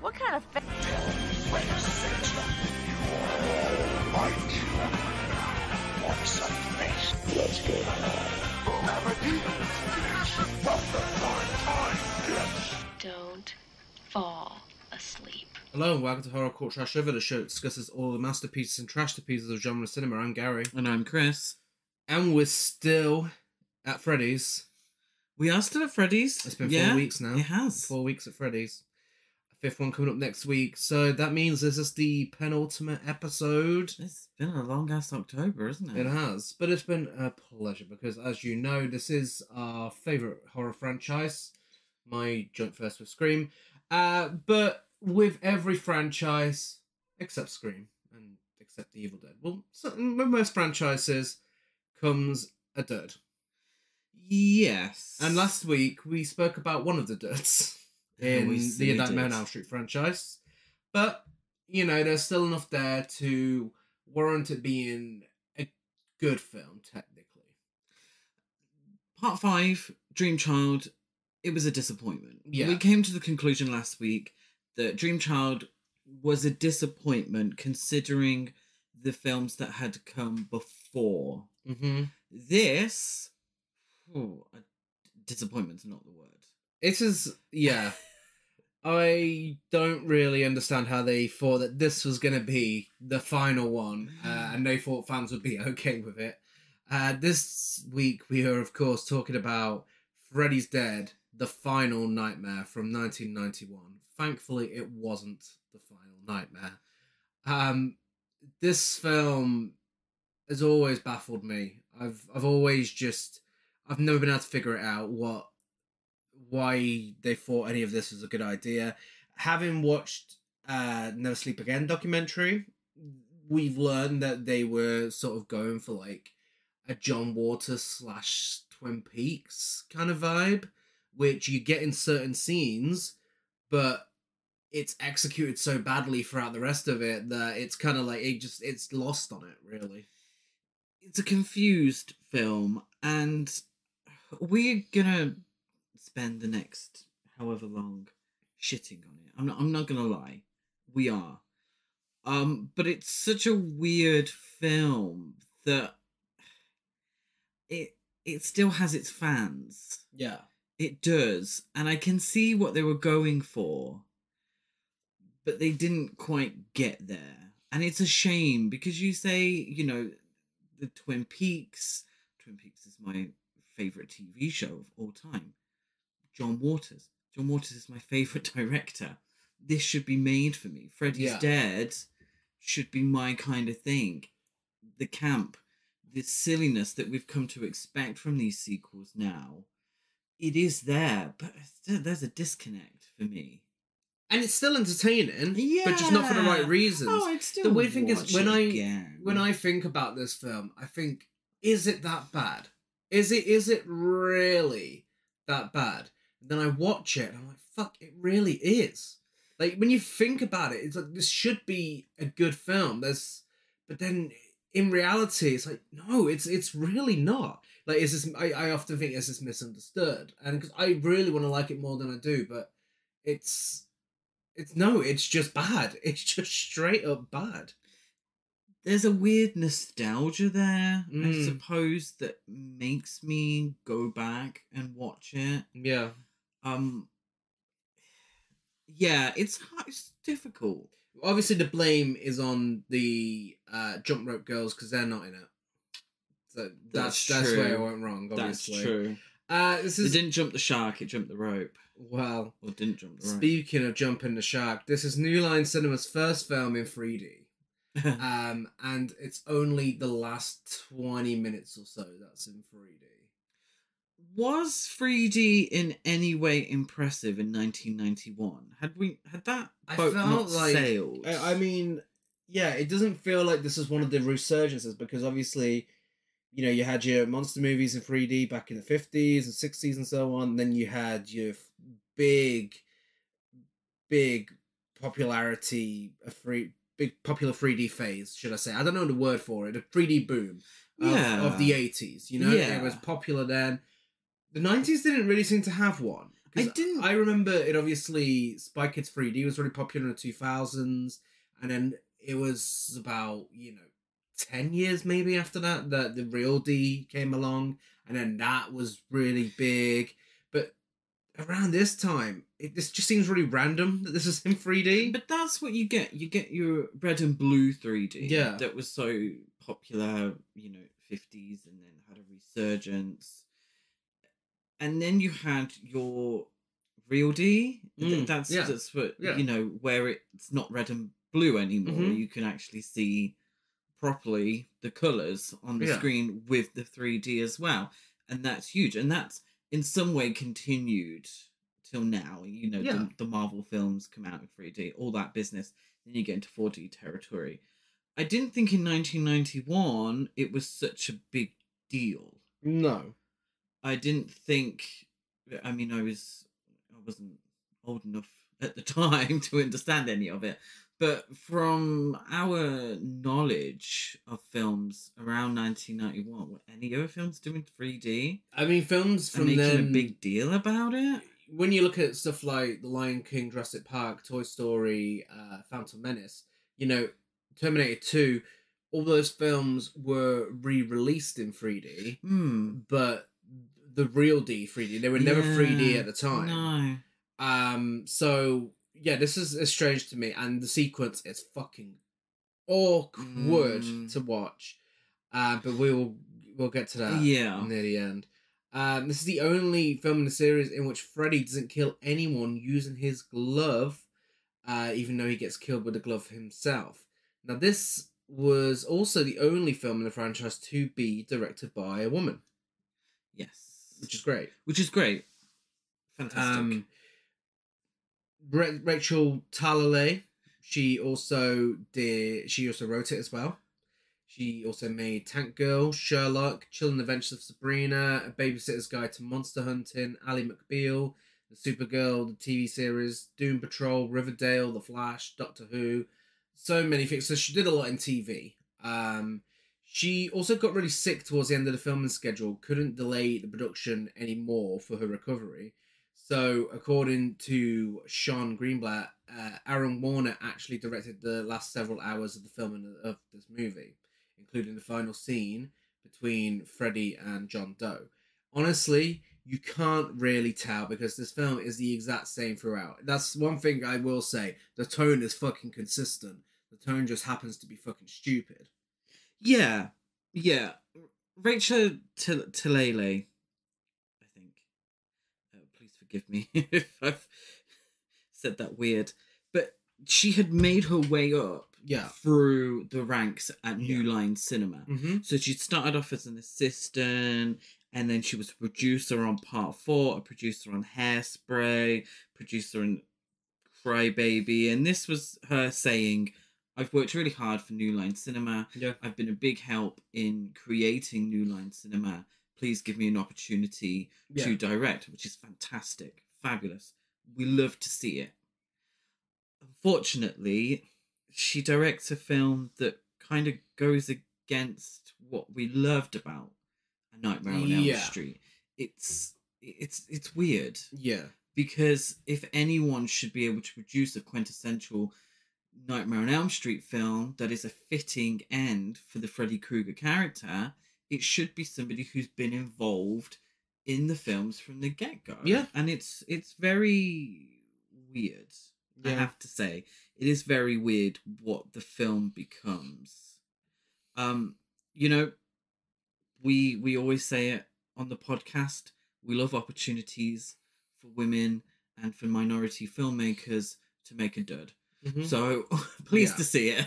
What kind of Let's go. Don't fall asleep. Hello and welcome to Horror Court Trash Over, the show that discusses all the masterpieces and trash pieces of genre cinema. I'm Gary. And I'm Chris. And we're still at Freddy's. We are still at Freddy's. It's been 4 weeks now. It has. 4 weeks at Freddy's. A fifth one coming up next week. So that means this is the penultimate episode. It's been a long-ass October, isn't it? It has. But it's been a pleasure because, as you know, this is our favourite horror franchise. My joint first with Scream. But with every franchise, except Scream and except The Evil Dead. Well, with most franchises comes a dud. Yes. And last week we spoke about one of the duds in the Nightmare on Elm Street franchise. But, you know, there's still enough there to warrant it being a good film, technically. Part 5, Dream Child, it was a disappointment. Yeah. We came to the conclusion last week that Dream Child was a disappointment considering the films that had come before. Mm-hmm. This... disappointment's not the word. It is, yeah. I don't really understand how they thought that this was going to be the final one, and they thought fans would be okay with it. This week we are, of course, talking about Freddy's Dead, the final nightmare from 1991. Thankfully, it wasn't the final nightmare. This film has always baffled me. I've always just... I've never been able to figure it out why they thought any of this was a good idea. Having watched Never Sleep Again documentary, we've learned that they were sort of going for like a John Waters / Twin Peaks kind of vibe, which you get in certain scenes, but it's executed so badly throughout the rest of it that it's kind of like it's lost on it, really. It's a confused film, and we're gonna spend the next however long shitting on it. I'm not gonna lie, we are. But it's such a weird film that it still has its fans. Yeah, it does, and I can see what they were going for, but they didn't quite get there, and it's a shame because you say, you know, the Twin Peaks is my favourite TV show of all time. John Waters is my favourite director. This should be made for me. Freddy's Dead should be my kind of thing. The camp, the silliness that we've come to expect from these sequels now, it is there, but there's a disconnect for me. And it's still entertaining, but just not for the right reasons. Oh, I'd still the weird thing is when again. I think about this film, I think, is it that bad? Is it really that bad? And then I watch it and I'm like, fuck, it really is. Like, when you think about it, it's like, this should be a good film. But then in reality, it's like, no, it's really not. Like, I often think it's just misunderstood, and because I really want to like it more than I do, but it's just bad. It's just straight up bad. There's a weird nostalgia there, I suppose, that makes me go back and watch it. Yeah. Yeah, it's difficult. Obviously, the blame is on the Jump Rope Girls because they're not in it. So that's where it went wrong, obviously. That's true. It didn't jump the shark, it jumped the rope. Well, or didn't jump the rope. Speaking of jumping the shark, this is New Line Cinema's first film in 3D. And it's only the last 20 minutes or so that's in 3D. Was 3D in any way impressive in 1991? Had that boat not sailed? I mean, yeah, it doesn't feel like this is one of the resurgences because obviously, you know, you had your monster movies in 3D back in the 50s and 60s and so on. And then you had your big popularity of big popular 3D phase, should I say? I don't know the word for it. A 3D boom of the 80s. You know, it was popular then. The 90s didn't really seem to have one. I didn't. I remember it. Obviously, Spy Kids 3D was really popular in the 2000s, and then it was about 10 years maybe after that that the Real D came along, and then that was really big. But around this time, this just seems really random that this is in 3D. But that's what you get. You get your red and blue 3D. Yeah. That was so popular, 50s, and then had a resurgence. And then you had your Real D. That's what, where it's not red and blue anymore. Mhm. You can actually see properly the colours on the screen with the 3D as well. And that's huge. And that's in some way continued till now. The Marvel films come out in 3D, all that business. Then you get into 4D territory. I didn't think in 1991 it was such a big deal. No. I didn't think. I mean, I wasn't old enough at the time to understand any of it. But from our knowledge of films around 1991, were any other films doing 3D? I mean, films from making then a big deal about it. When you look at stuff like The Lion King, Jurassic Park, Toy Story, Phantom Menace, Terminator 2, all those films were re-released in 3D, but the Real D 3D, they were never 3D at the time. No. So yeah, this is strange to me, and the sequence is fucking awkward to watch. But we'll get to that near the end. This is the only film in the series in which Freddy doesn't kill anyone using his glove, even though he gets killed with the glove himself. Now, this was also the only film in the franchise to be directed by a woman. Yes. Which is great. Fantastic. Rachel Talalay, she also wrote it as well. She also made Tank Girl, Sherlock, Chilling Adventures of Sabrina, A Babysitter's Guide to Monster Hunting, Ally McBeal, The Supergirl, the TV series, Doom Patrol, Riverdale, The Flash, Doctor Who, so many things. So she did a lot in TV. She also got really sick towards the end of the filming schedule, couldn't delay the production anymore for her recovery. So, according to Sean Greenblatt, Aaron Warner actually directed the last several hours of the filming of this movie, including the final scene between Freddy and John Doe. Honestly, you can't really tell because this film is the exact same throughout. That's one thing I will say. The tone is fucking consistent. The tone just happens to be fucking stupid. Yeah. Rachel Talalay, I think. Please forgive me if I've said that weird. But she had made her way up through the ranks at New Line Cinema. Mm-hmm. So she started off as an assistant, and then she was a producer on Part 4, a producer on Hairspray, producer on Crybaby, and this was her saying, I've worked really hard for New Line Cinema. Yeah. I've been a big help in creating New Line Cinema. Please give me an opportunity to direct, which is fantastic. Fabulous. We love to see it. Unfortunately, she directs a film that kind of goes against what we loved about A Nightmare on Elm Street. It's weird. Yeah. Because if anyone should be able to produce a quintessential Nightmare on Elm Street film that is a fitting end for the Freddy Krueger character, it should be somebody who's been involved in the films from the get-go. Yeah. And it's very weird, I have to say. It is very weird what the film becomes. We always say it on the podcast, we love opportunities for women and for minority filmmakers to make a dud. Mm-hmm. So pleased to see it.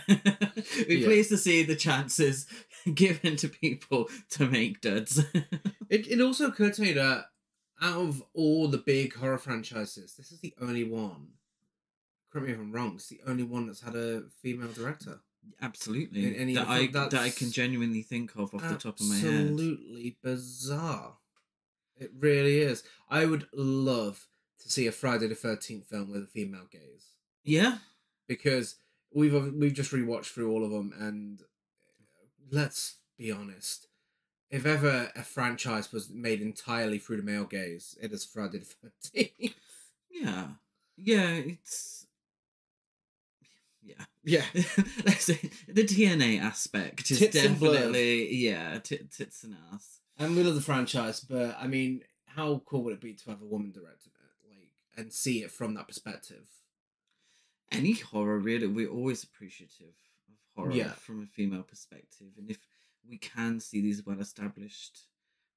We're pleased to see the chances given to people to make duds. It also occurred to me that out of all the big horror franchises, this is the only one. Correct me if I'm wrong. It's the only one that's had a female director. Absolutely. That I can genuinely think of off the top of my head. Absolutely bizarre. It really is. I would love to see a Friday the 13th film with a female gaze. Yeah. Because we've just rewatched through all of them, and let's be honest, if ever a franchise was made entirely through the male gaze, it is Friday the 13th. Yeah. Yeah, it's... Yeah. Yeah. Let's say the DNA aspect is Tits and blood. definitely... Yeah, tits and ass. And we love the franchise, but I mean, how cool would it be to have a woman directing it, like, and see it from that perspective? Any horror, really, we're always appreciative of horror Yeah. from a female perspective, and if we can see these well-established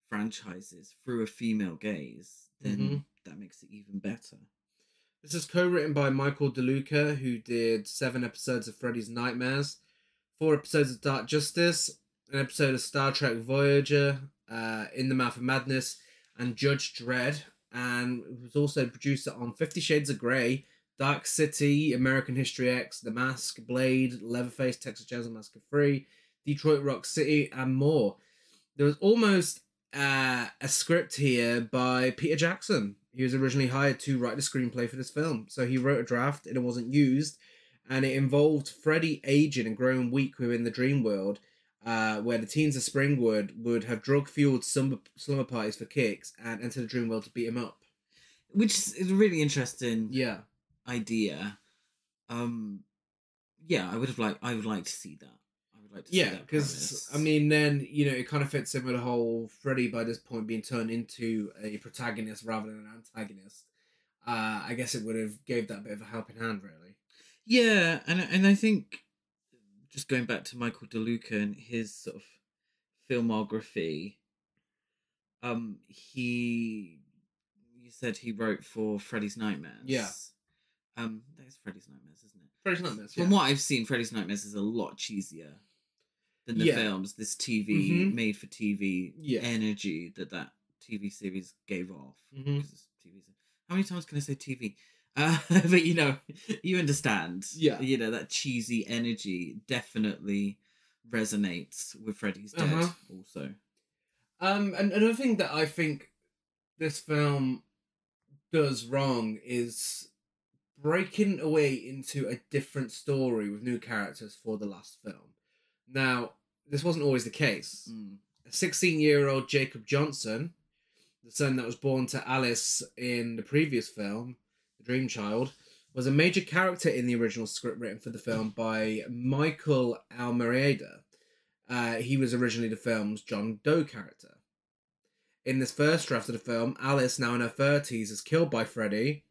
franchises through a female gaze, then that makes it even better. This is co-written by Michael DeLuca, who did 7 episodes of Freddy's Nightmares, 4 episodes of Dark Justice, an episode of Star Trek Voyager, In the Mouth of Madness, and Judge Dredd, and was also producer on 50 Shades of Grey, Dark City, American History X, The Mask, Blade, Leatherface, Texas Chainsaw Massacre 3, Detroit Rock City, and more. There was almost a script here by Peter Jackson. He was originally hired to write the screenplay for this film. So he wrote a draft and it wasn't used. And it involved Freddy aging and growing weak within the dream world, where the teens of Springwood would have drug-fueled slumber parties for kicks and enter the dream world to beat him up. Which is a really interesting idea. Yeah, I would like to see that. Yeah, because I mean, then it kind of fits in with the whole Freddy by this point being turned into a protagonist rather than an antagonist. I guess it would have gave that bit of a helping hand, really. Yeah, and I think just going back to Michael DeLuca and his sort of filmography, you said he wrote for Freddy's Nightmares. Yeah. That is Freddy's Nightmares, isn't it? Freddy's Nightmares. From what I've seen, Freddy's Nightmares is a lot cheesier than the films. This TV, made for TV energy that TV series gave off. Because it's TV. How many times can I say TV? But you understand. Yeah. That cheesy energy definitely resonates with Freddy's Dead also. And another thing that I think this film does wrong is breaking away into a different story with new characters for the last film. Now, this wasn't always the case. A 16-year-old Jacob Johnson, the son that was born to Alice in the previous film, The Dream Child, was a major character in the original script written for the film by Michael Almereyda. He was originally the film's John Doe character. In this first draft of the film, Alice, now in her 30s, is killed by Freddy.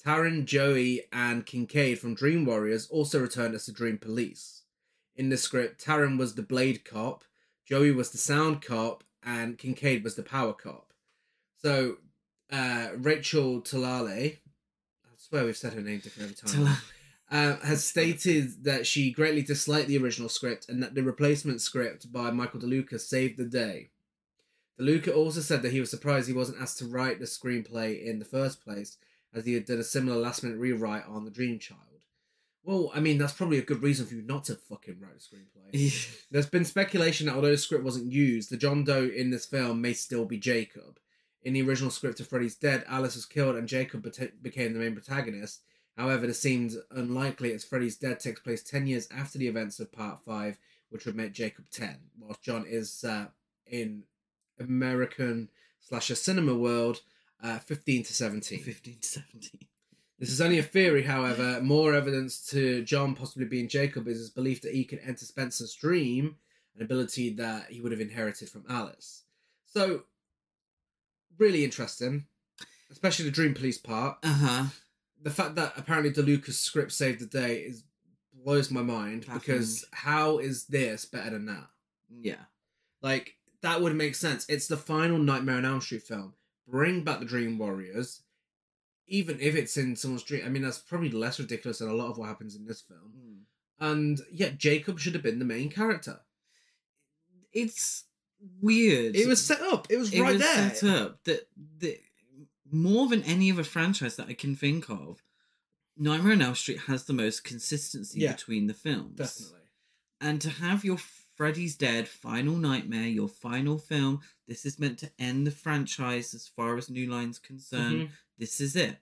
Taryn, Joey, and Kincaid from Dream Warriors also returned as the Dream Police. In the script, Taryn was the Blade Cop, Joey was the Sound Cop, and Kincaid was the Power Cop. So, Rachel Talale, I swear we've said her name different every time, has stated that she greatly disliked the original script and that the replacement script by Michael DeLuca saved the day. DeLuca also said that he was surprised he wasn't asked to write the screenplay in the first place, as he had done a similar last-minute rewrite on The Dream Child. Well, I mean, that's probably a good reason for you not to fucking write a screenplay. There's been speculation that although the script wasn't used, the John Doe in this film may still be Jacob. In the original script of Freddy's Dead, Alice was killed and Jacob became the main protagonist. However, this seems unlikely as Freddy's Dead takes place 10 years after the events of Part 5, which would make Jacob 10, whilst John is in American/cinema world 15 to 17. 15 to 17. This is only a theory, however. More evidence to John possibly being Jacob is his belief that he could enter Spencer's dream, an ability that he would have inherited from Alice. So, really interesting, especially the Dream Police part. The fact that apparently DeLuca's script saved the day blows my mind, because how is this better than that? Yeah. Like, that would make sense. It's the final Nightmare on Elm Street film. Bring back the Dream Warriors, even if it's in someone's dream. I mean, that's probably less ridiculous than a lot of what happens in this film. And yet, Jacob should have been the main character. It's weird. It was set up. It was right there. Set up that more than any other franchise that I can think of, Nightmare on Elm Street has the most consistency between the films. Definitely. And to have your Freddy's Dead final nightmare, your final film, this is meant to end the franchise as far as New Line's concerned. This is it.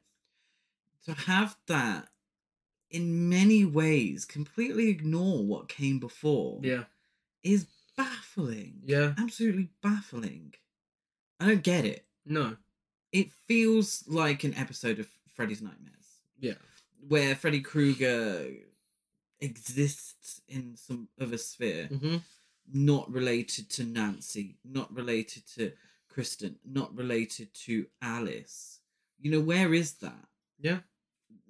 To have that, in many ways, completely ignore what came before is baffling. baffling. Yeah. Absolutely baffling. I don't get it. No. It feels like an episode of Freddy's Nightmares. Yeah. Where Freddy Krueger exists in some other sphere, Mm-hmm. not related to Nancy, not related to Kristen, not related to Alice. You know, where is that? Yeah.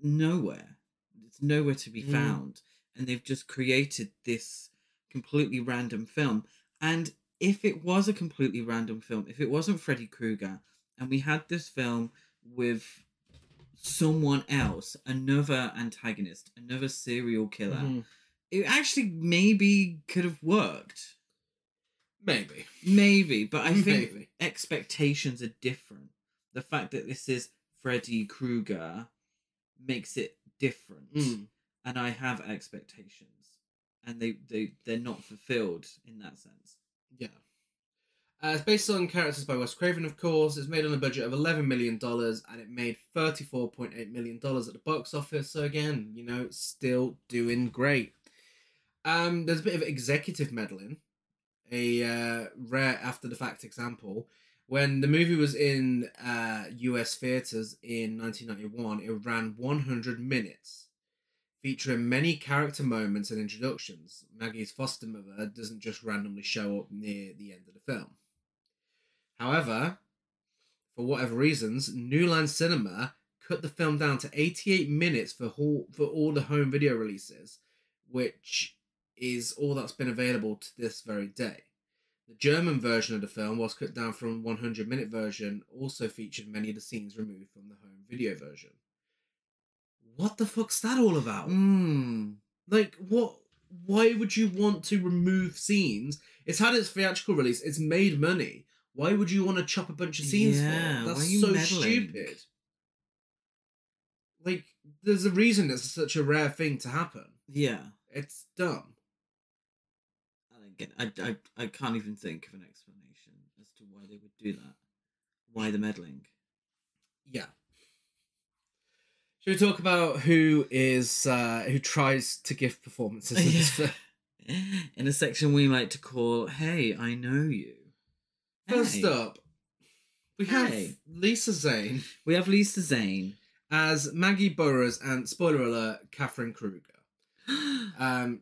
Nowhere. It's nowhere to be found. And they've just created this completely random film. And if it was a completely random film, if it wasn't Freddy Krueger, and we had this film with someone else, another antagonist, another serial killer, it actually maybe could have worked. Maybe, but I think expectations are different. The fact that this is Freddy Krueger makes it different. And I have expectations. And they're not fulfilled in that sense. Yeah. It's based on characters by Wes Craven, of course. It's made on a budget of $11 million, and it made $34.8 million at the box office. So again, you know, still doing great. There's a bit of executive meddling. A rare after-the-fact example. When the movie was in US theatres in 1991, it ran 100 minutes, featuring many character moments and introductions. Maggie's foster mother doesn't just randomly show up near the end of the film. However, for whatever reasons, New Line Cinema cut the film down to 88 minutes for all the home video releases, which is all that's been available to this very day. The German version of the film was cut down from 100-minute version, also featured many of the scenes removed from the home video version. What the fuck's that all about? Like, what? Why would you want to remove scenes? It's had its theatrical release. It's made money. Why would you want to chop a bunch of scenes for it? That's so stupid. Like, there's a reason it's such a rare thing to happen. Yeah. It's dumb. I can't even think of an explanation as to why they would do that. Why the meddling? Yeah. Should we talk about who tries to give performances in this film? In a section we like to call, "Hey, I know you." First up, we have Lisa Zane. We have Lisa Zane as Maggie Burroughs and, spoiler alert, Catherine Kruger.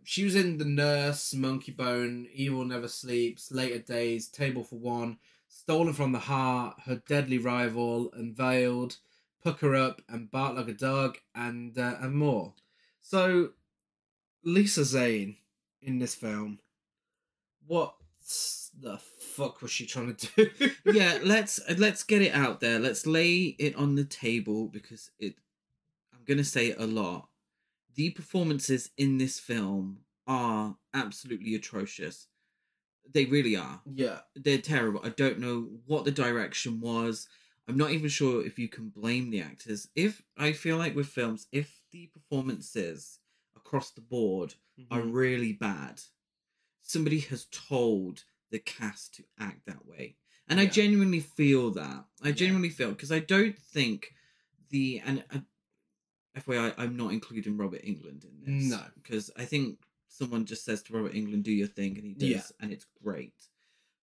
She was in The Nurse, Monkey Bone, Evil Never Sleeps, Later Days, Table for One, Stolen from the Heart, Her Deadly Rival, Unveiled, Pucker Up, and Bark Like a Dog, and more. So, Lisa Zane in this film, what the fuck was she trying to do? Yeah, let's get it out there. Let's lay it on the table because I'm gonna say it a lot. The performances in this film are absolutely atrocious. They really are. Yeah. They're terrible. I don't know what the direction was. I'm not even sure if you can blame the actors. I feel like with films, if the performances across the board are really bad, somebody has told the cast to act that way. And I genuinely feel that. I genuinely feel, because I don't think FYI, I'm not including Robert Englund in this. No. Because I think someone just says to Robert Englund, do your thing, and he does, and it's great.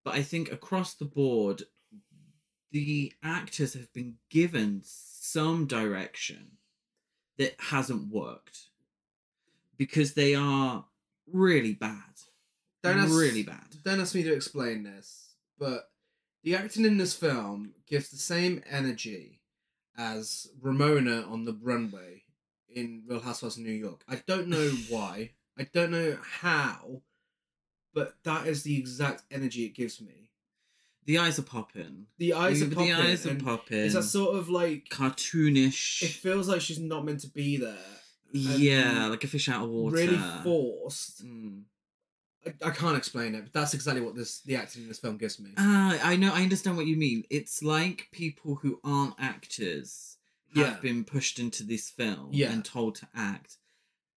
But I think across the board, the actors have been given some direction that hasn't worked. Because they are really bad. Really bad. Don't ask me to explain this, but the acting in this film gives the same energy as Ramona on the runway in Real Housewives of New York. I don't know why. I don't know how, but that is the exact energy it gives me. The eyes are popping. The eyes are popping. It's a sort of like cartoonish. It feels like she's not meant to be there. Yeah, like a fish out of water. Really forced. I can't explain it, but that's exactly what the acting in this film gives me. I know, I understand what you mean. It's like people who aren't actors have been pushed into this film and told to act.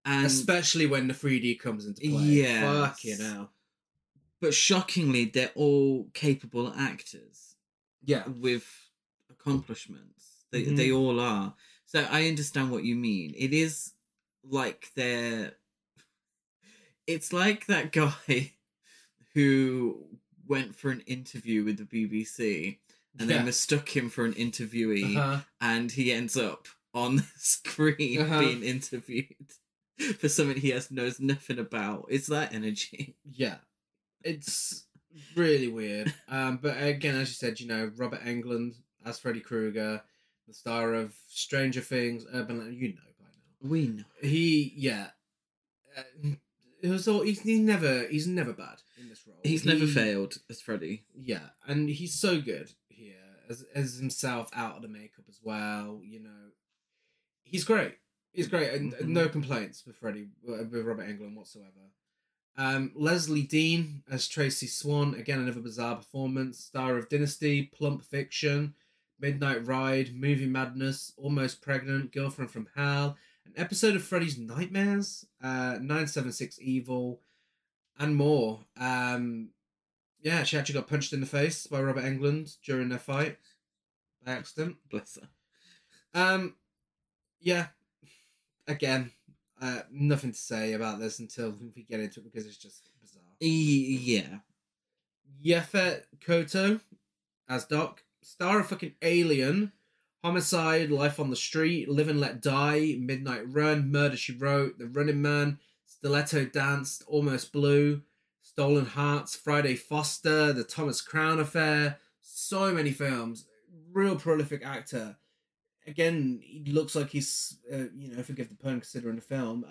And especially when the 3D comes into play. Yeah. Fuck you know. But shockingly, they're all capable actors. Yeah. With accomplishments. They all are. So I understand what you mean. It is like it's like that guy who went for an interview with the BBC and they mistook him for an interviewee, and he ends up on the screen being interviewed for something he knows nothing about. It's that energy. Yeah. It's really weird. But again, as you said, you know, Robert Englund as Freddy Krueger, the star of Stranger Things, Urban Legend, you know by now. We know. It was all he's never bad in this role. He's never failed as Freddy. Yeah, and he's so good here as himself out of the makeup as well. You know, he's great. He's great, and no complaints with Freddy with Robert Englund whatsoever. Leslie Dean as Tracy Swan, again another bizarre performance. Star of Dynasty, Plump Fiction, Midnight Ride, Movie Madness, Almost Pregnant, Girlfriend from Hell, an episode of Freddy's Nightmares, 976 Evil, and more. Yeah, she actually got punched in the face by Robert Englund during their fight by accident. Bless her. Yeah, again, nothing to say about this until we get into it because it's just bizarre. Yeah. Yefet Koto as Doc, star of fucking Alien, Homicide, Life on the Street, Live and Let Die, Midnight Run, Murder She Wrote, The Running Man, Stiletto Dance, Almost Blue, Stolen Hearts, Friday Foster, The Thomas Crown Affair, so many films. Real prolific actor. Again, he looks like he's, forgive the pun considering the film,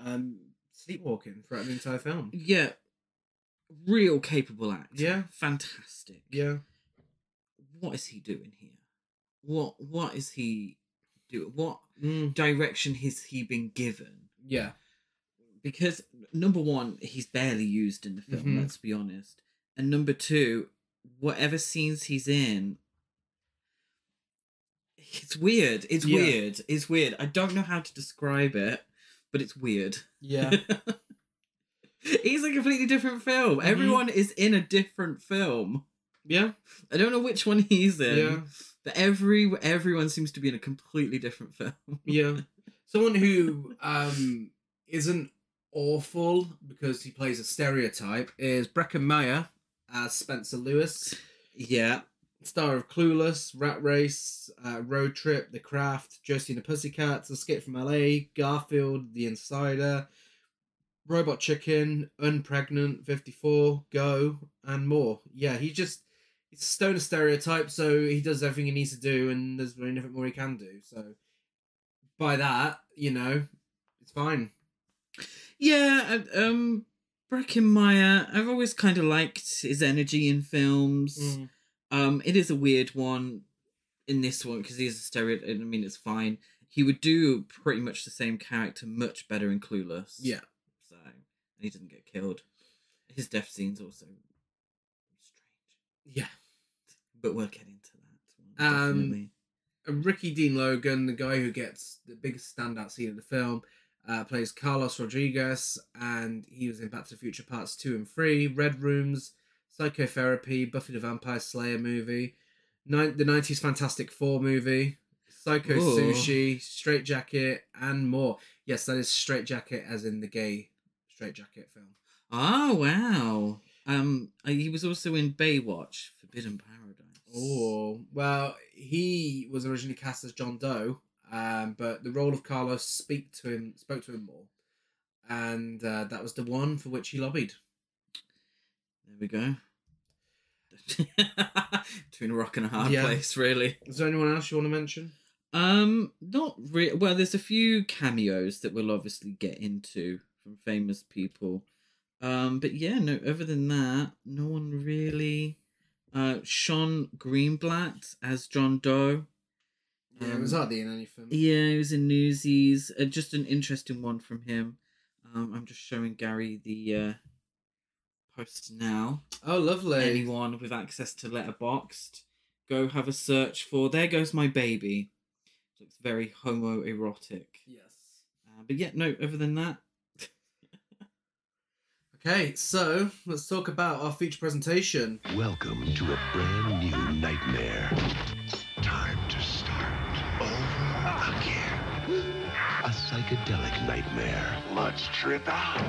sleepwalking throughout the entire film. Yeah. Real capable actor. Yeah. Fantastic. Yeah. What is he doing here? What is he doing? What direction has he been given? Yeah. Because, number one, he's barely used in the film, let's be honest. And number two, whatever scenes he's in, it's weird. It's weird. It's weird. I don't know how to describe it, but it's weird. Yeah. He's a completely different film. Everyone is in a different film. Yeah. I don't know which one he's in. Yeah. But everyone seems to be in a completely different film. Yeah. Someone who isn't awful because he plays a stereotype is Breckin Meyer as Spencer Lewis. Yeah. Star of Clueless, Rat Race, Road Trip, The Craft, Josie and the Pussycats, Escape from LA, Garfield, The Insider, Robot Chicken, Unpregnant, 54, Go, and more. Yeah, he's a stoner stereotype, so he does everything he needs to do, and there's really nothing more he can do. So, by that, it's fine. Yeah, Breckin Meyer, I've always kind of liked his energy in films. It is a weird one in this one because he's a stereotype. I mean, it's fine. He would do pretty much the same character much better in Clueless. Yeah. So, and he doesn't get killed. His death scene's also strange. Yeah. But we'll get into that. Definitely. Ricky Dean Logan, the guy who gets the biggest standout scene of the film, plays Carlos Rodriguez, and he was in Back to the Future Parts 2 and 3, Red Rooms, Psychotherapy, Buffy the Vampire Slayer movie, the 90s Fantastic Four movie, Psycho Sushi, Straight Jacket, and more. Yes, that is Straight Jacket as in the gay Straight Jacket film. Oh, wow. He was also in Baywatch, Forbidden Paradise. Oh, well, he was originally cast as John Doe, but the role of Carlos spoke to him more, and that was the one for which he lobbied. There we go. Between a rock and a hard place, really. Is there anyone else you want to mention? Not really. Well, there's a few cameos that we'll obviously get into from famous people. But yeah, no. Other than that, no one really. Sean Greenblatt as John Doe. Yeah, was hardly in anything. Yeah, he was in Newsies. Just an interesting one from him. I'm just showing Gary the post now. Oh, lovely. Anyone with access to Letterboxd, go have a search for There Goes My Baby. Looks very homoerotic. Yes. But yeah, no, other than that. Okay, so let's talk about our feature presentation. Welcome to a brand new nightmare. Time to start over again. A psychedelic nightmare. Let's trip out.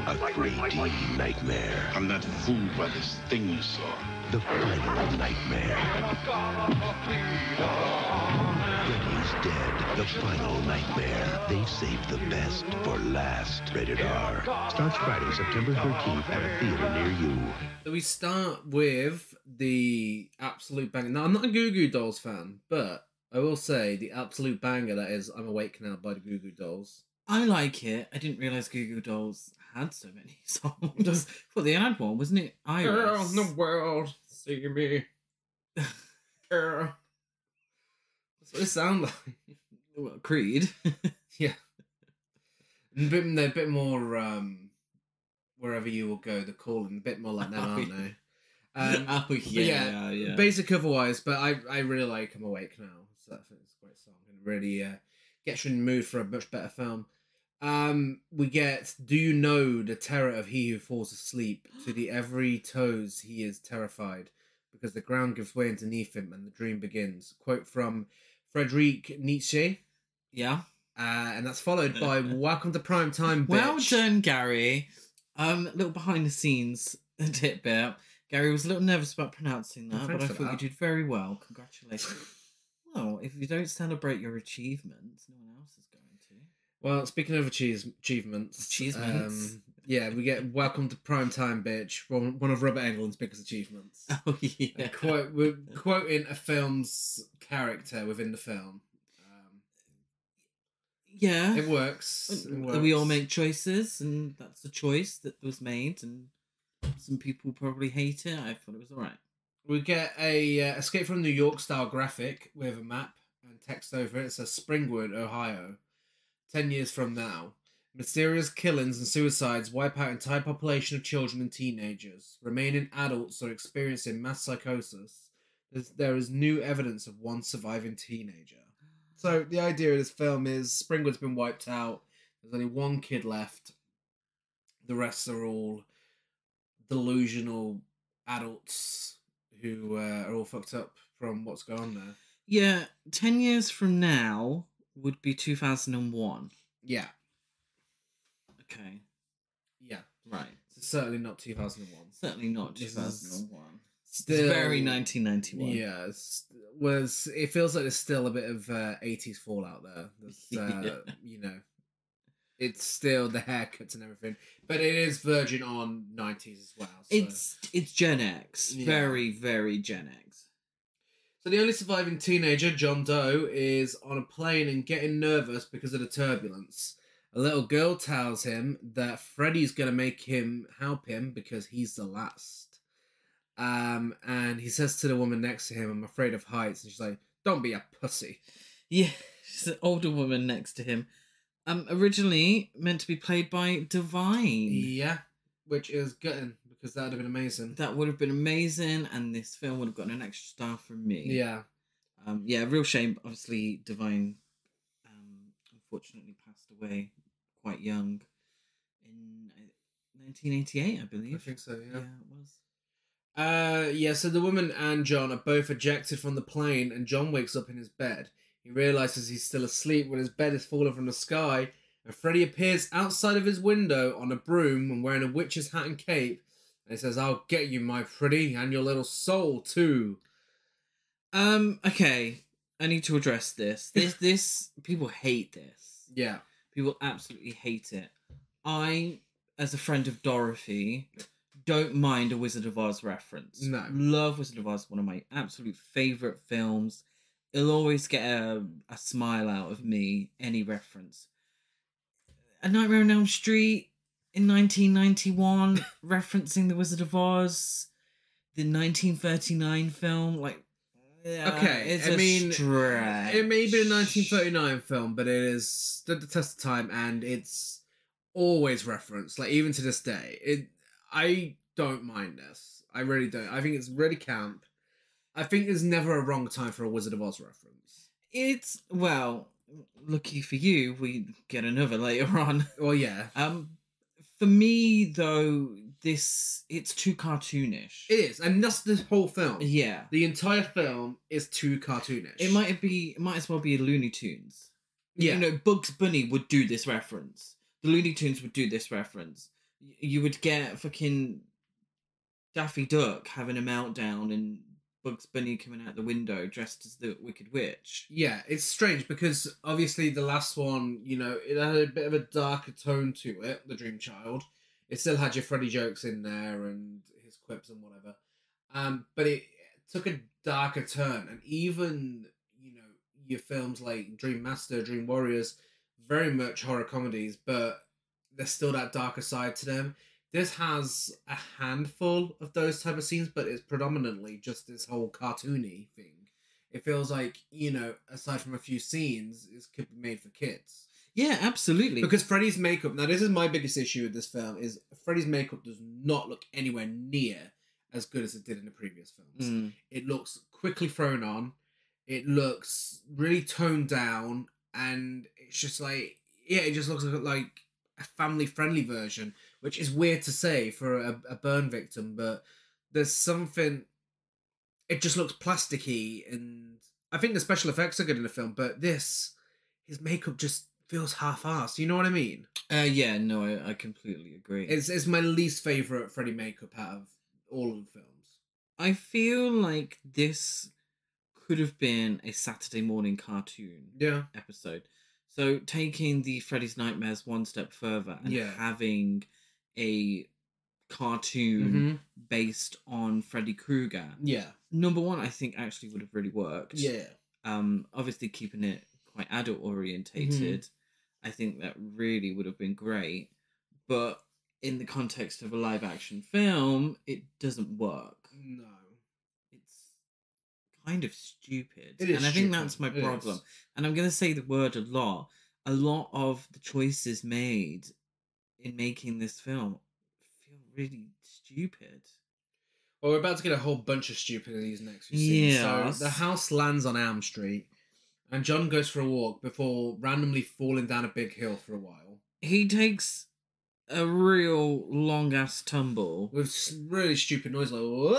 A 3D nightmare. I'm not fooled by this thing you saw. The final nightmare. Freddy's dead. The final nightmare. They saved the best for last. Rated R. Starts Friday, September 13th at a theater near you. So we start with the absolute banger. Now, I'm not a Goo Goo Dolls fan, but I will say the absolute banger that is I'm Awake Now by the Goo Goo Dolls. I like it. I didn't realise Goo Goo Dolls had so many songs. Well, they had one, wasn't it? Girl in the world, see me. Girl. That's what it sounds like. Well, Creed. Yeah. They're a bit more, wherever you will go, the calling, a bit more like them, aren't they? Yeah. Basic otherwise, but I really like I'm Awake Now. So I think it's a great song and really gets you in the mood for a much better film. We get Do You Know the Terror of He Who Falls Asleep? To the every toes he is terrified, because the ground gives way underneath him and the dream begins. Quote from Friedrich Nietzsche. Yeah. And that's followed by Welcome to Prime Time, bitch. Well done, Gary. Little behind the scenes tidbit. Gary was a little nervous about pronouncing that, but I thought you did very well. Congratulations. Well, if you don't celebrate your achievements, no one else is going to. Well, speaking of achievements. Yeah, we get Welcome to Prime Time, bitch. One of Robert Englund's biggest achievements. Oh, yeah. We're quoting a film's character within the film. Yeah. It works. We all make choices, and that's a choice that was made, and some people probably hate it. I thought it was alright. We get a Escape from New York style graphic with a map and text over it. It says Springwood, Ohio. 10 years from now. Mysterious killings and suicides wipe out entire population of children and teenagers. Remaining adults are experiencing mass psychosis. There is new evidence of one surviving teenager. So the idea of this film is Springwood's been wiped out. There's only one kid left. The rest are all delusional adults who are all fucked up from what's going on there. Yeah, 10 years from now would be 2001. Yeah. Okay. Yeah. Right. So certainly not 2001. Certainly not 2001. Still, it's very 1991. Yeah. It feels like there's still a bit of 80s fallout there. There's, you know, it's still the haircuts and everything, but it is verging on 90s as well. So. It's Gen X. Yeah. Very, very Gen X. So the only surviving teenager, John Doe, is on a plane and getting nervous because of the turbulence. A little girl tells him that Freddy's going to help him because he's the last. And he says to the woman next to him, I'm afraid of heights. And she's like, don't be a pussy. Yeah, she's an older woman next to him. Originally meant to be played by Divine. Yeah, which is gutting because that would have been amazing. That would have been amazing, and this film would have gotten an extra star from me. Yeah. Yeah, real shame. Obviously, Divine unfortunately passed away quite young in 1988, I believe. I think so, yeah. Yeah, it was. Yeah, so the woman and John are both ejected from the plane, and John wakes up in his bed. He realises he's still asleep when his bed is fallen from the sky, and Freddy appears outside of his window on a broom and wearing a witch's hat and cape. And he says, I'll get you, my Freddy, and your little soul, too. Okay, I need to address this. This people hate this. Yeah. People absolutely hate it. I, as a friend of Dorothy, don't mind a Wizard of Oz reference. No. Love Wizard of Oz, one of my absolute favourite films. It'll always get a smile out of me, any reference. A Nightmare on Elm Street in 1991, referencing the Wizard of Oz, the 1939 film, like, okay, it's stretch. It may be a 1939 film, but it is stood the test of time, and it's always referenced, like, even to this day. I don't mind this. I really don't. I think it's really camp. I think there's never a wrong time for a Wizard of Oz reference. It's, well, lucky for you, we get another later on. Well, yeah. For me, though, it's too cartoonish. It is, and that's the whole film. Yeah. The entire film is too cartoonish. It might as well be a Looney Tunes. Yeah. You know, Bugs Bunny would do this reference. The Looney Tunes would do this reference. You would get fucking Daffy Duck having a meltdown and Bugs Bunny coming out the window dressed as the Wicked Witch. Yeah, it's strange because obviously the last one, it had a bit of a darker tone to it, The Dream Child. It still had your Freddy jokes in there and his quips and whatever. But it took a darker turn, and even, your films like Dream Master, Dream Warriors, very much horror comedies, but there's still that darker side to them. This has a handful of those type of scenes, but it's predominantly just this whole cartoony thing. It feels like, aside from a few scenes, it could be made for kids. Yeah, absolutely. Because Freddy's makeup, now this is my biggest issue with this film, is Freddy's makeup does not look anywhere near as good as it did in the previous films. It looks quickly thrown on, it looks really toned down, and it's just like, it just looks like a family-friendly version, which is weird to say for a burn victim, but there's something... It just looks plasticky, and I think the special effects are good in the film, but his makeup just feels half-assed. You know what I mean? Yeah, no, I completely agree. It's my least favourite Freddy makeup out of all of the films. I feel like this could have been a Saturday morning cartoon episode. So taking the Freddy's Nightmares one step further and having a cartoon based on Freddy Krueger. Yeah. Number one, I think actually would have really worked. Yeah. Obviously keeping it quite adult orientated. I think that really would have been great. But in the context of a live action film, it doesn't work. No. It's kind of stupid. It is, and I think that's my problem. And I'm going to say the word a lot. A lot of the choices made in making this film feel really stupid. Well, we're about to get a whole bunch of stupid in these next few scenes. Yeah. So the house lands on Elm Street, and John goes for a walk before randomly falling down a big hill for a while. He takes a real long-ass tumble. With really stupid noise, like, whoa,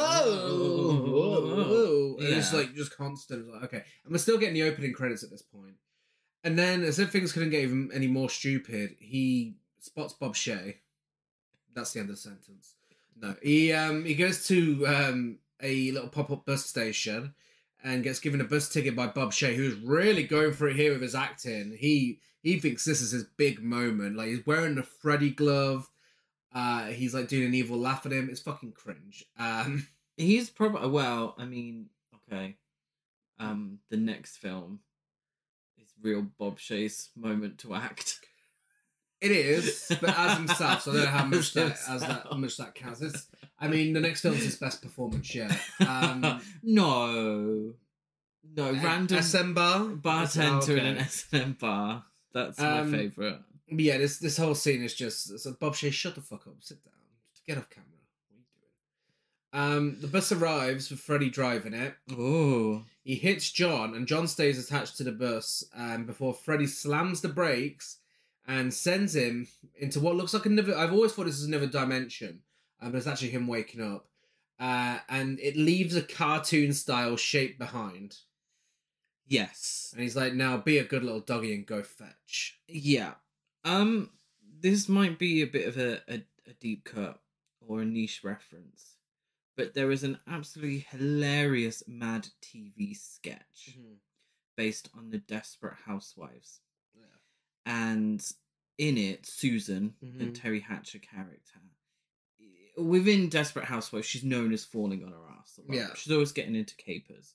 whoa, whoa. And it's like, just constant. Like, okay. And we're still getting the opening credits at this point. And then, as if things couldn't get even any more stupid, he spots Bob Shay. That's the end of the sentence. No. He goes to a little pop-up bus station and gets given a bus ticket by Bob Shay, who's really going for it here with his acting. He thinks this is his big moment. Like, he's wearing the Freddy glove. He's like doing an evil laugh at him. It's fucking cringe. He's probably, well, I mean, okay. The next film is real Bob Shay's moment to act. It is, but as himself, so I don't know how much that counts. I mean, the next film is his best performance yet. No, random SM bar bartender in an SM bar. That's my favourite. Yeah, this whole scene is just so Bob Shay, shut the fuck up, sit down, just get off camera. What are you doing? The bus arrives with Freddy driving it. Oh, he hits John, and John stays attached to the bus. Before Freddy slams the brakes and sends him into what looks like another... I've always thought this is another dimension, but it's actually him waking up. And it leaves a cartoon-style shape behind. Yes. And he's like, now be a good little doggy and go fetch. Yeah. This might be a bit of a deep cut or a niche reference, but there is an absolutely hilarious Mad TV sketch based on the Desperate Housewives. And in it, Susan, the Terry Hatcher character, within Desperate Housewives, she's known as falling on her ass a lot. Yeah. She's always getting into capers.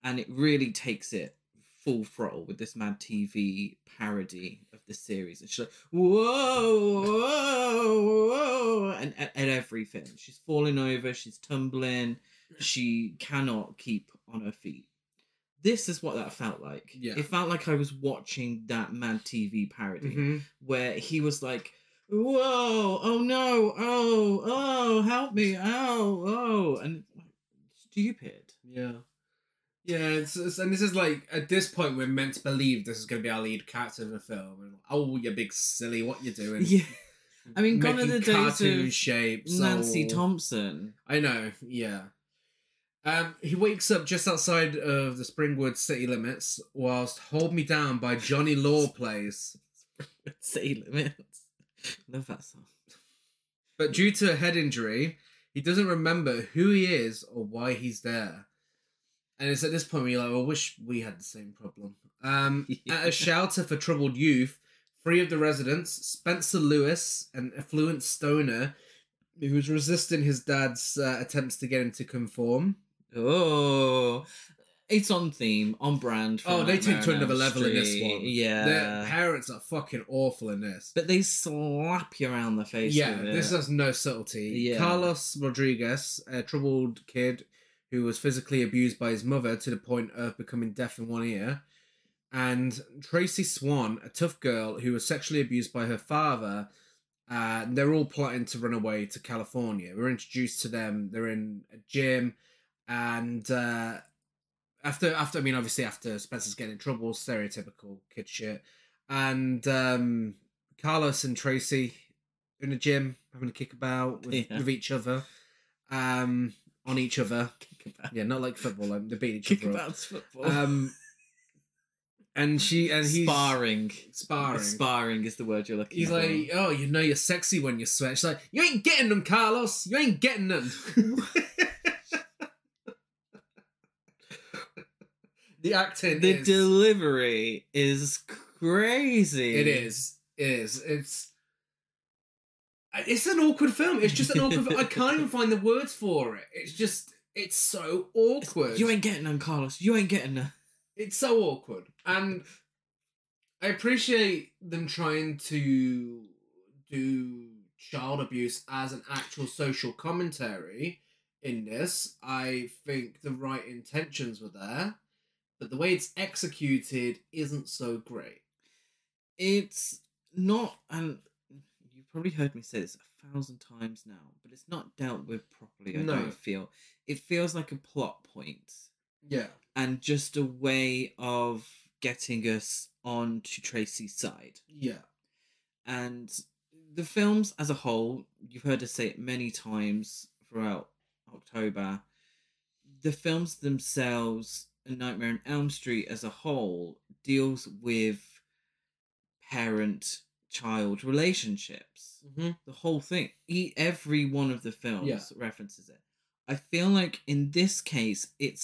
And it really takes it full throttle with this Mad TV parody of the series. And she's like, whoa, whoa, whoa, and at everything. She's falling over, she's tumbling, she cannot keep on her feet. This is what that felt like. Yeah. It felt like I was watching that Mad TV parody where he was like, whoa, oh no, oh, help me, oh, and stupid. Yeah. Yeah, it's and this is like, at this point, we're meant to believe this is going to be our lead character in the film. And, oh, you big silly, what you doing? Yeah. I mean, gone are the days cartoon of shapes. Nancy Thompson. I know, yeah. He wakes up just outside of the Springwood city limits whilst Hold Me Down by Johnny Law plays. City limits. Love that song. But due to a head injury, he doesn't remember who he is or why he's there. And it's at this point where you're like, I wish we had the same problem. At a shelter for troubled youth, 3 of the residents, Spencer Lewis, an affluent stoner who was resisting his dad's attempts to get him to conform. Oh, it's on theme, on brand. They take to another level in this one. Yeah. Their parents are fucking awful in this. But they slap you around the face with it. This has no subtlety. Yeah. Carlos Rodriguez, a troubled kid who was physically abused by his mother to the point of becoming deaf in one ear. And Tracy Swan, a tough girl who was sexually abused by her father. They're all plotting to run away to California. We're introduced to them. They're in a gym. And after Spencer's getting in trouble, stereotypical kid shit. And Carlos and Tracy in a gym having a kickabout with each other. On each other. Yeah, not like football. They're beating each other up. Kickabout's football. And he's sparring. Sparring Is the word you're looking for. He's like, oh, you know you're sexy when you sweat. She's like, you ain't getting them, Carlos. You ain't getting them. The acting, the delivery is crazy. It is. It's an awkward film. It's just an awkward film. I can't even find the words for it. It's so awkward. You ain't getting them, Carlos. You ain't getting them. It's so awkward. And I appreciate them trying to do child abuse as an actual social commentary in this. I think the right intentions were there, but the way it's executed isn't so great. It's not, and you've probably heard me say this 1,000 times now, but it's not dealt with properly, I don't feel. It feels like a plot point. Yeah. And just a way of getting us onto Tracy's side. Yeah. And the films as a whole, you've heard us say it many times throughout October, the films themselves, A Nightmare on Elm Street as a whole, deals with parent-child relationships. Mm-hmm. The whole thing. Every one of the films references it. I feel like in this case, it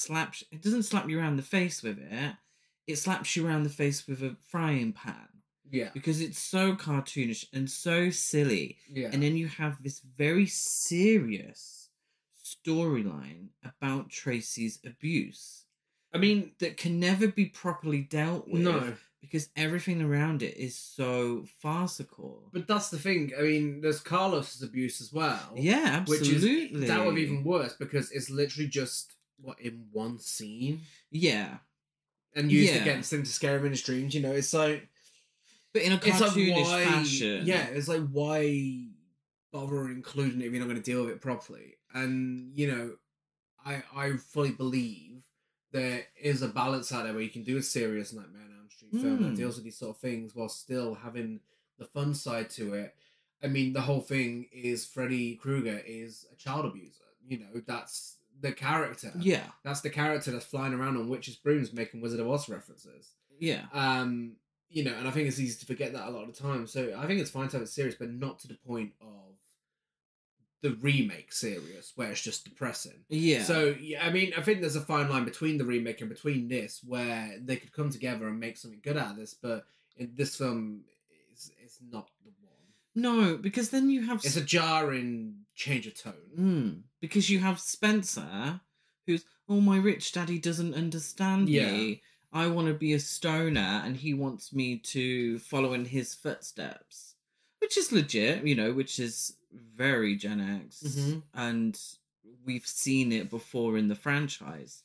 doesn't slap you around the face with it. It slaps you around the face with a frying pan. Yeah. Because it's so cartoonish and so silly. Yeah. And then you have this very serious storyline about Tracy's abuse. I mean, that can never be properly dealt with. No. Because everything around it is so farcical. But that's the thing. I mean, there's Carlos's abuse as well. Yeah, absolutely. Which is that would be even worse because it's literally just in one scene. Yeah. And used against him to scare him in his dreams. You know, it's like, but in a cartoonish fashion. Yeah, it's like why bother including it if you're not going to deal with it properly? And you know, I fully believe there is a balance out there where you can do a serious Nightmare on Elm Street film that deals with these sort of things while still having the fun side to it. I mean, the whole thing is Freddy Krueger is a child abuser. You know, that's the character. Yeah. That's the character that's flying around on witches' brooms making Wizard of Oz references. Yeah. You know, and I think it's easy to forget that a lot of the time. So I think it's fine to have it serious, but not to the point of the remake serious, where it's just depressing. Yeah. So, yeah, I mean, I think there's a fine line between the remake and between this, where they could come together and make something good out of this, but in this film, it's not the one. No, because then you have... It's a jarring change of tone. Because you have Spencer, who's, oh, my rich daddy doesn't understand me. I want to be a stoner, and he wants me to follow in his footsteps. Which is legit, you know, which is very Gen X. And we've seen it before in the franchise.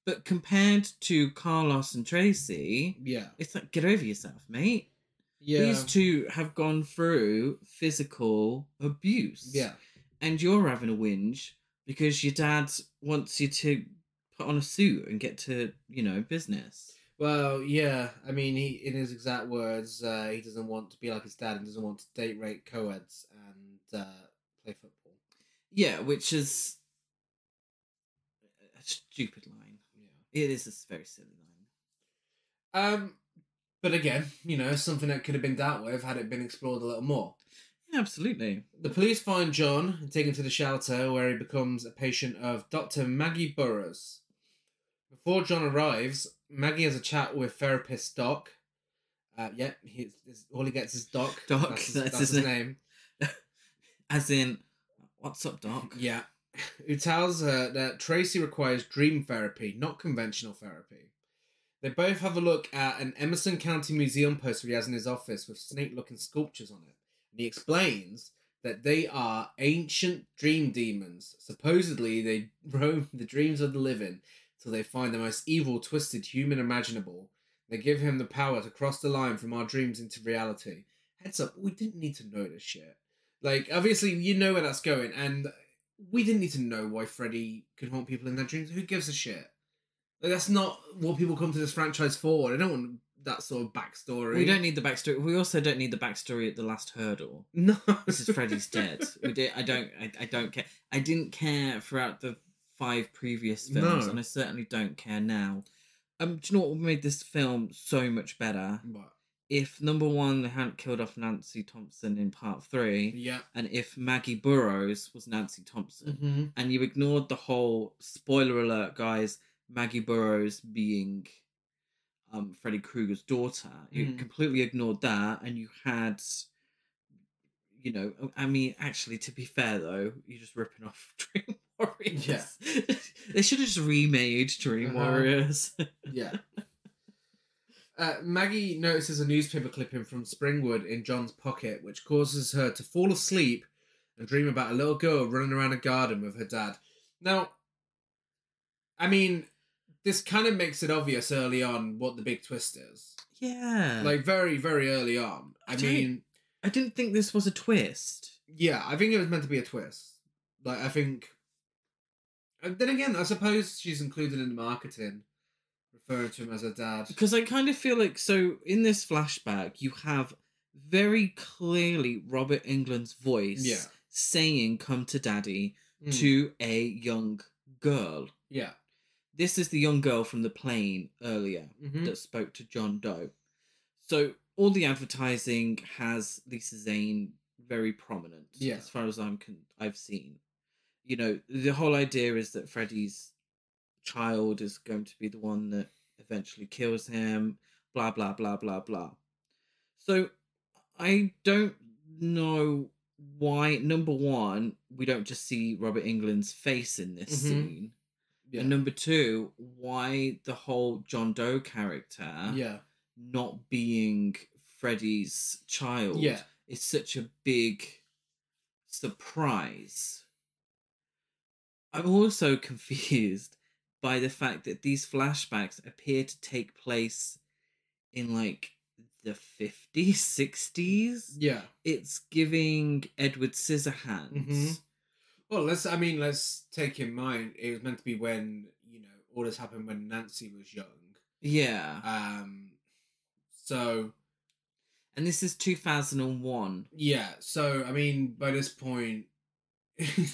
But compared to Carlos and Tracy, it's like, get over yourself, mate. Yeah. These two have gone through physical abuse. Yeah. And you're having a whinge because your dad wants you to put on a suit and get to, you know, business. Well, yeah. I mean, in his exact words, he doesn't want to be like his dad and doesn't want to date rape co-eds and play football. Yeah, which is a stupid line. Yeah. It is a very silly line. But again, you know, something that could have been dealt with had it been explored a little more. Yeah, absolutely. The police find John and take him to the shelter where he becomes a patient of Dr. Maggie Burroughs. Before John arrives, Maggie has a chat with therapist Doc. All he gets is Doc. Doc, that's his name. As in, what's up, Doc? Yeah. Who tells her that Tracy requires dream therapy, not conventional therapy. They both have a look at an Emerson County Museum poster he has in his office with snake-looking sculptures on it. And he explains that they are ancient dream demons. Supposedly, they roam the dreams of the living till they find the most evil, twisted human imaginable. They give him the power to cross the line from our dreams into reality. Heads up, we didn't need to know this shit. Like, obviously, you know where that's going, and we didn't need to know why Freddy could haunt people in their dreams. Who gives a shit? Like, that's not what people come to this franchise for. They don't want that sort of backstory. We don't need the backstory. We also don't need the backstory at the last hurdle. No. This is Freddy's dead. I don't care. I didn't care throughout the 5 previous films, No. and I certainly don't care now. Do you know what made this film so much better? What? If number 1 they hadn't killed off Nancy Thompson in part 3, Yeah. and if Maggie Burroughs was Nancy Thompson, Mm-hmm. and you ignored the whole spoiler alert, guys, Maggie Burroughs being Freddy Krueger's daughter, you completely ignored that, and you had, you know, I mean, actually, to be fair though, you're just ripping off Dream Warriors. Yeah. They should have just remade Dream Warriors. Yeah. Maggie notices a newspaper clipping from Springwood in John's pocket, which causes her to fall asleep and dream about a little girl running around a garden with her dad. Now, I mean, this kind of makes it obvious early on what the big twist is. Yeah. Like, very, very early on. I didn't think this was a twist. Yeah, I think it was meant to be a twist. Like, I think... And then again, I suppose she's included in the marketing, referring to him as her dad. Because I kind of feel like, so in this flashback, you have very clearly Robert Englund's voice saying, "Come to daddy," to a young girl. Yeah. This is the young girl from the plane earlier that spoke to John Doe. So all the advertising has Lisa Zane very prominent, as far as I've seen. You know, the whole idea is that Freddy's child is going to be the one that eventually kills him, blah, blah, blah, blah, blah. So I don't know why, number 1, we don't just see Robert Englund's face in this scene. Yeah. And number 2, why the whole John Doe character not being Freddy's child is such a big surprise. I'm also confused by the fact that these flashbacks appear to take place in like the 50s, 60s. Yeah. It's giving Edward Scissorhands. Well, let's take in mind it was meant to be when, you know, all this happened when Nancy was young. Yeah. So, and this is 2001. Yeah. So, I mean, by this point,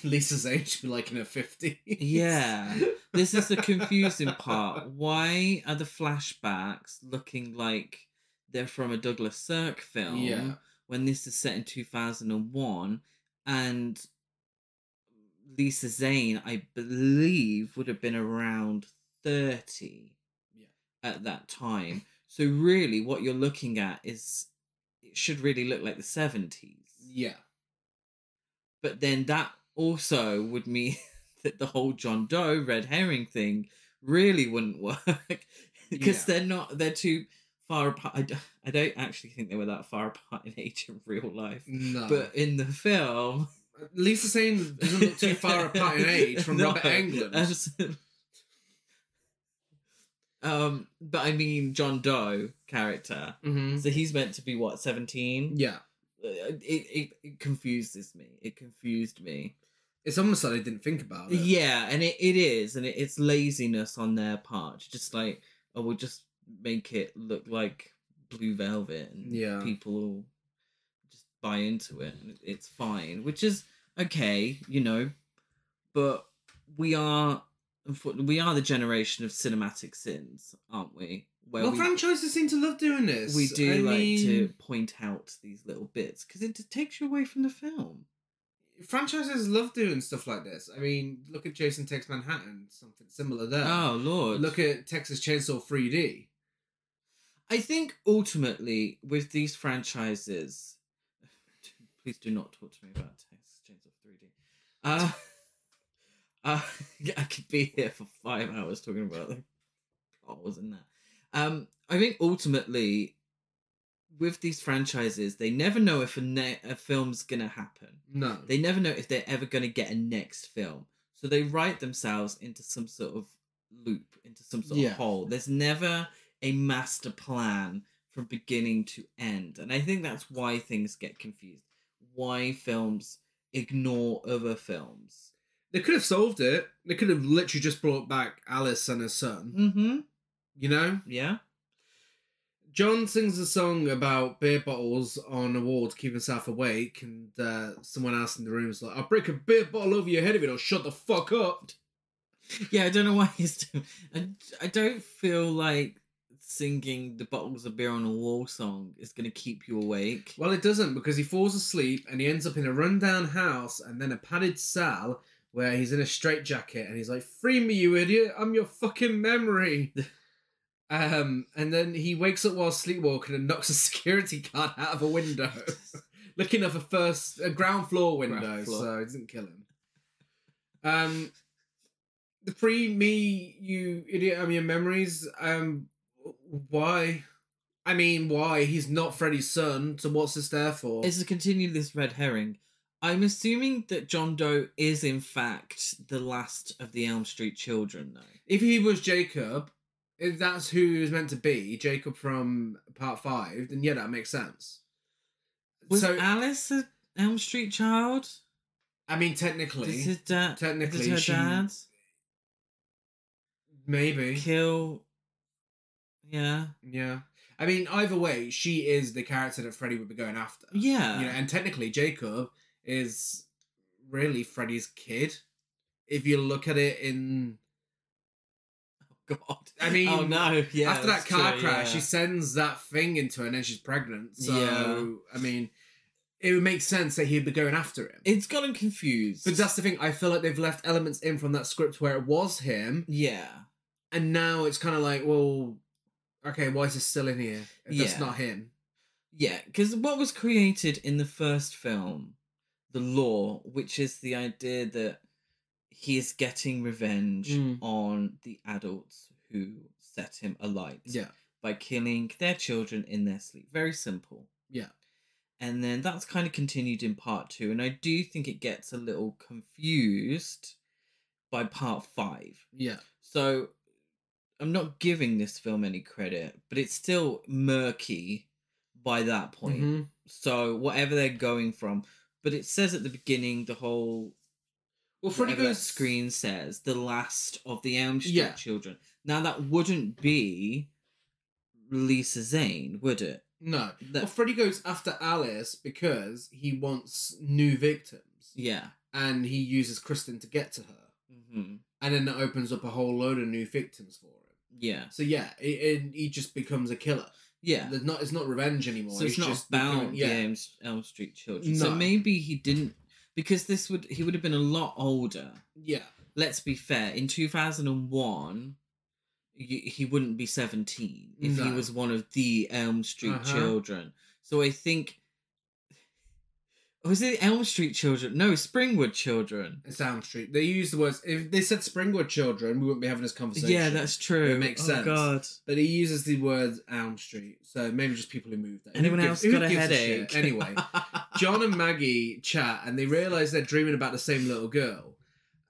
Lisa's age should be like in her 50s. Yeah. This is the confusing part. Why are the flashbacks looking like they're from a Douglas Sirk film when this is set in 2001 and Lisa Zane, I believe, would have been around 30 at that time. So really what you're looking at is, it should really look like the 70s. Yeah. But then that also would mean that the whole John Doe red herring thing really wouldn't work because they're too far apart. I don't actually think they were that far apart in age in real life. No. But in the film, Lisa Zane doesn't look too far apart in age from Robert Englund. But I mean John Doe character. So he's meant to be what, 17? Yeah. It confuses me. It confused me. It's almost like they didn't think about it. Yeah, and it is, and it's laziness on their part. Just like, oh, we'll just make it look like Blue Velvet, and people will just buy into it, and it's fine, which is okay, you know. But we are the generation of cinematic sins, aren't we? where franchises seem to love doing this. We do to point out these little bits because it takes you away from the film. Franchises love doing stuff like this. I mean, look at Jason Takes Manhattan, something similar there. Oh, Lord. Look at Texas Chainsaw 3D. I think ultimately with these franchises, please do not talk to me about Texas Chainsaw 3D. I could be here for 5 hours talking about the plot and that. I think ultimately with these franchises, they never know if a film's gonna happen. No. They never know if they're ever gonna get a next film. So they write themselves into some sort of loop, into some sort of hole. There's never a master plan from beginning to end. And I think that's why things get confused. Why films ignore other films. They could have solved it. They could have literally just brought back Alice and her son. Mm-hmm. You know? Yeah. John sings a song about beer bottles on a wall to keep himself awake, and someone else in the room is like, I'll break a beer bottle over your head if you don't shut the fuck up. Yeah, I don't know why he's doing... I don't feel like singing the bottles of beer on a wall song is going to keep you awake. Well, it doesn't, because he falls asleep and he ends up in a rundown house and then a padded cell where he's in a straitjacket and he's like, free me, you idiot, I'm your fucking memory. And then he wakes up while sleepwalking and knocks a security guard out of a window, looking up a ground floor window, so it doesn't kill him. The free me, you idiot, I'm your memories. Why? I mean, why? He's not Freddy's son, so what's this there for? It's to continue this red herring. I'm assuming that John Doe is in fact the last of the Elm Street children, though. If he was Jacob, if that's who he was meant to be, Jacob from Part 5, then yeah, that makes sense. Was Alice an Elm Street child? I mean, technically. Does his dad... Technically, does her dad... Maybe. Kill... Yeah. Yeah. I mean, either way, she is the character that Freddy would be going after. Yeah. You know, and technically, Jacob is really Freddy's kid. If you look at it in... Oh, God. I mean... Oh, no. Yeah, after that car crash, she sends that thing into her and then she's pregnant. So, yeah. I mean, it would make sense that he'd be going after him. It's got him confused. But that's the thing. I feel like they've left elements in from that script where it was him. Yeah. And now it's kind of like, well... Okay, why is this still in here? If that's not him. Yeah, because what was created in the first film, the law, which is the idea that he is getting revenge on the adults who set him alight. Yeah. By killing their children in their sleep. Very simple. Yeah. And then that's kind of continued in part 2. And I do think it gets a little confused by part 5. Yeah. So... I'm not giving this film any credit, but it's still murky by that point. Mm-hmm. So whatever they're going from, but it says at the beginning the whole. Well, Freddy goes. Screen says the last of the Elm Street children. Now that wouldn't be Lisa Zane, would it? No. Well, Freddy goes after Alice because he wants new victims. Yeah, and he uses Kristen to get to her. Mm-hmm. And then that opens up a whole load of new victims for him. Yeah. So yeah, he just becomes a killer. Yeah. It's not revenge anymore. So it's not just about the Elm Street children. No. So maybe he didn't, because he would have been a lot older. Yeah. Let's be fair. In 2001, he wouldn't be 17 if he was one of the Elm Street children. So I think... Was it Elm Street children? No, Springwood children. It's Elm Street. They use the words... If they said Springwood children, we wouldn't be having this conversation. Yeah, that's true. It makes sense. Oh, God. But he uses the words Elm Street. So maybe just people who moved there. Anyone else got a headache? Anyway, John and Maggie chat and they realise they're dreaming about the same little girl.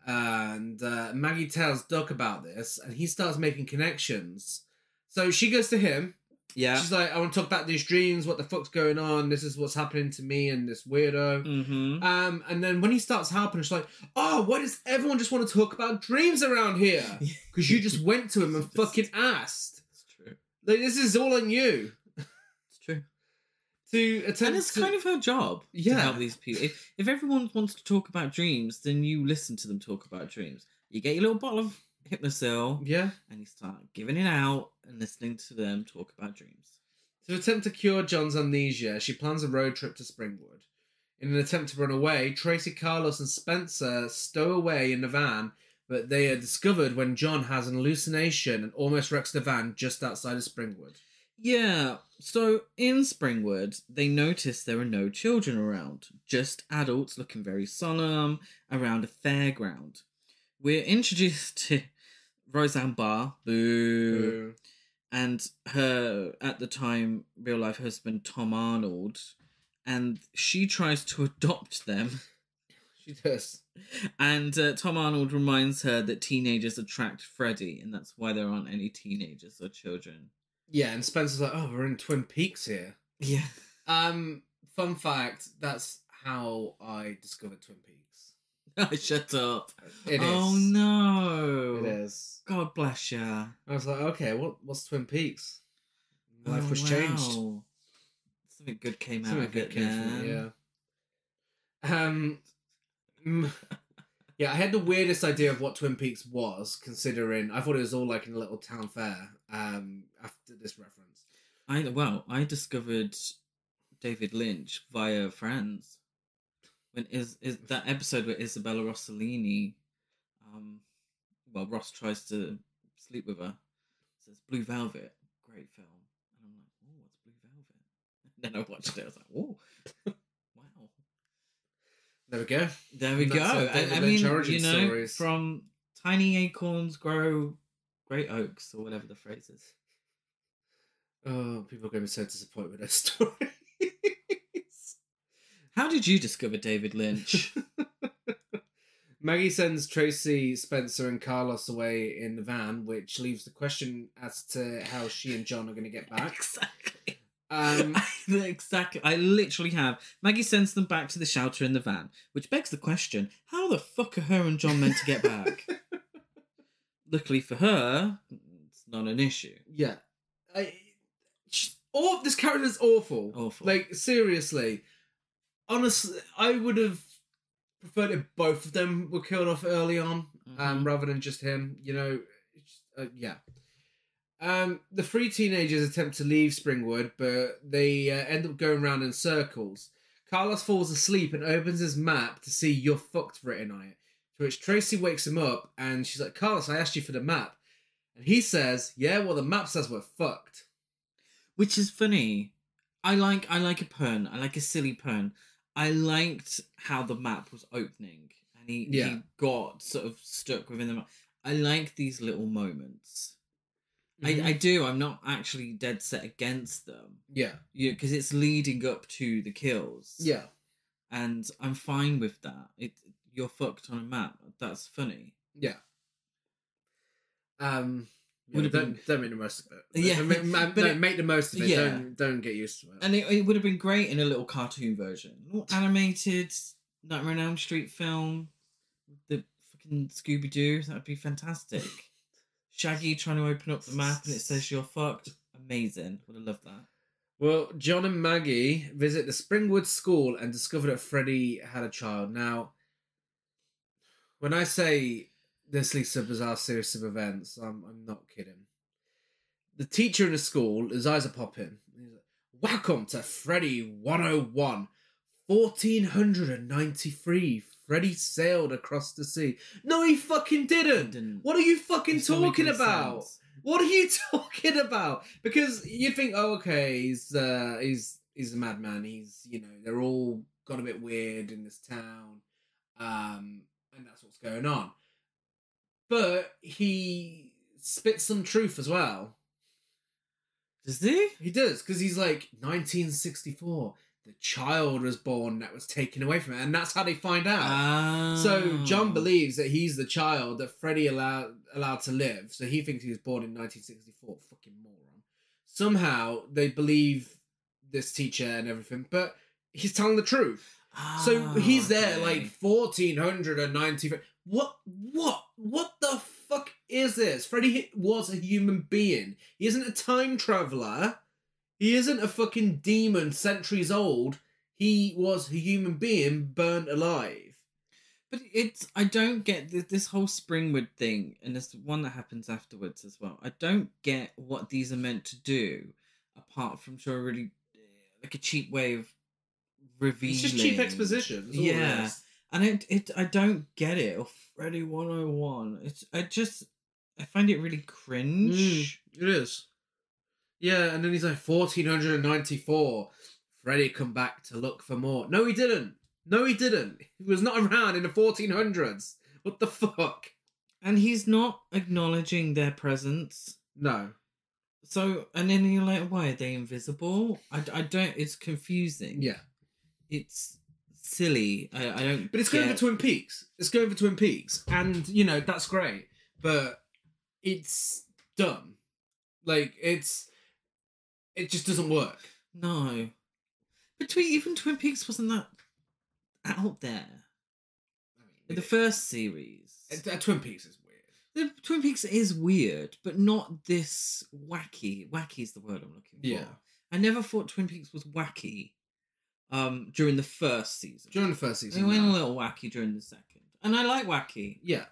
And Maggie tells Duck about this and he starts making connections. So she goes to him. Yeah. She's like, I want to talk about these dreams. What the fuck's going on? This is what's happening to me and this weirdo. Mm-hmm. And then when he starts helping, she's like, oh, why does everyone just want to talk about dreams around here? Because you just went to him and fucking asked. It's true. Like, this is all on you. It's true. And it's kind of her job to help these people. If everyone wants to talk about dreams, then you listen to them talk about dreams. You get your little bottle of Hypnosil. Yeah. And he started giving it out and listening to them talk about dreams. To attempt to cure John's amnesia, she plans a road trip to Springwood. In an attempt to run away, Tracy, Carlos, and Spencer stow away in the van, but they are discovered when John has an hallucination and almost wrecks the van just outside of Springwood. Yeah, so in Springwood, they notice there are no children around, just adults looking very solemn around a fairground. We're introduced to Roseanne Barr, boo, and her, at the time, real-life husband, Tom Arnold, and she tries to adopt them. She does. And Tom Arnold reminds her that teenagers attract Freddy, and that's why there aren't any teenagers or children. Yeah, and Spencer's like, oh, we're in Twin Peaks here. Yeah. Fun fact, that's how I discovered Twin Peaks. Shut up. It is. Oh, no. It is. God bless you. I was like, okay, what's Twin Peaks? Life was changed. Something good came out Something of good it, came man. from it, yeah. Yeah, I had the weirdest idea of what Twin Peaks was, considering I thought it was all like in a little town fair. After this reference, I discovered David Lynch via Friends. When is that episode where Isabella Rossellini, Ross tries to sleep with her, says Blue Velvet, great film, and I'm like, oh, what's Blue Velvet? And then I watched it, I was like, oh, wow. There we go. There we go. I mean, you know, stories. From tiny acorns grow great oaks, or whatever the phrase is. Oh, people are going to be so disappointed with their stories. How did you discover David Lynch? Maggie sends Tracy, Spencer, and Carlos away in the van, which leaves the question as to how she and John are going to get back. Exactly. Exactly. I literally have. Maggie sends them back to the shelter in the van, which begs the question, how the fuck are her and John meant to get back? Luckily for her, it's not an issue. Yeah. This character's awful. Awful. Like, seriously. Honestly, I would have preferred if both of them were killed off early on, rather than just him. You know, yeah. The three teenagers attempt to leave Springwood, but they end up going around in circles. Carlos falls asleep and opens his map to see "You're fucked" written on it. To which Tracy wakes him up and she's like, "Carlos, I asked you for the map." And he says, "Yeah, well, the map says we're fucked." Which is funny. I like a pun. I like a silly pun. I liked how the map was opening and he got sort of stuck within the map. I like these little moments. I do. I'm not actually dead set against them. Yeah. Because it's leading up to the kills. Yeah. And I'm fine with that. You're fucked on a map. That's funny. Yeah. Don't make the most of it. Yeah. Make the most of it. Yeah. Don't get used to it. And it would have been great in a little cartoon version. A little animated Nightmare on Elm Street film. The fucking Scooby-Doo. That would be fantastic. Shaggy trying to open up the map and it says "you're fucked." Amazing. Would have loved that. Well, John and Maggie visit the Springwood school and discover that Freddy had a child. Now, when I say this leads to a bizarre series of events, I'm not kidding. The teacher in the school, his eyes are popping. He's like, "Welcome to Freddy 101. 1493. Freddy sailed across the sea." No, he fucking didn't. What are you fucking talking about? Sense. What are you talking about? Because you think, oh, okay, he's a madman. He's, they're all got a bit weird in this town, and that's what's going on. But he spits some truth as well. Does he? He does, because he's like, 1964. The child was born that was taken away from it, and that's how they find out. Oh. So John believes that he's the child that Freddy allowed to live. So he thinks he was born in 1964. Fucking moron. Somehow they believe this teacher and everything, but he's telling the truth. Oh, so he's there like 1490. What the fuck is this? Freddy was a human being. He isn't a time traveler. He isn't a fucking demon centuries old. He was a human being burned alive. But I don't get this whole Springwood thing, and there's one that happens afterwards as well. I don't get what these are meant to do, apart from show a really like a cheap way of revealing. It's just cheap exposition. Yeah, and I don't get it. Or Freddy 101. I find it really cringe. It is. Yeah, and then he's like 1494. Freddy come back to look for more. No, he didn't. He was not around in the 1400s. What the fuck? And he's not acknowledging their presence. No. So, and then you're like, why are they invisible? I don't. It's confusing. Yeah. It's silly. I don't. But it's going for Twin Peaks. And that's great. But it's dumb. Like it just doesn't work. No. But even Twin Peaks wasn't that out there. I mean, the first series. Twin Peaks is weird. The Twin Peaks is weird, but not this wacky. Wacky is the word I'm looking for. Yeah. I never thought Twin Peaks was wacky during the first season. It went a little wacky during the second. And I like wacky. Yeah.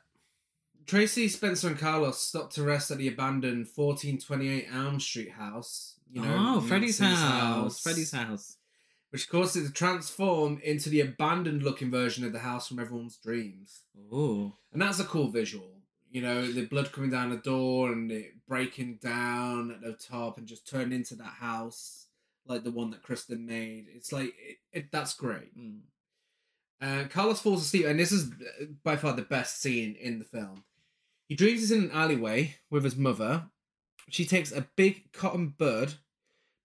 Tracy, Spencer, and Carlos stopped to rest at the abandoned 1428 Elm Street house. Freddy's house. Which caused it to transform into the abandoned-looking version of the house from everyone's dreams. Oh. And that's a cool visual. The blood coming down the door and it breaking down at the top and just turning into that house, like the one that Kristen made. It's like, that's great. Carlos falls asleep, and this is by far the best scene in the film. He dreams he's in an alleyway with his mother. She takes a big cotton bud,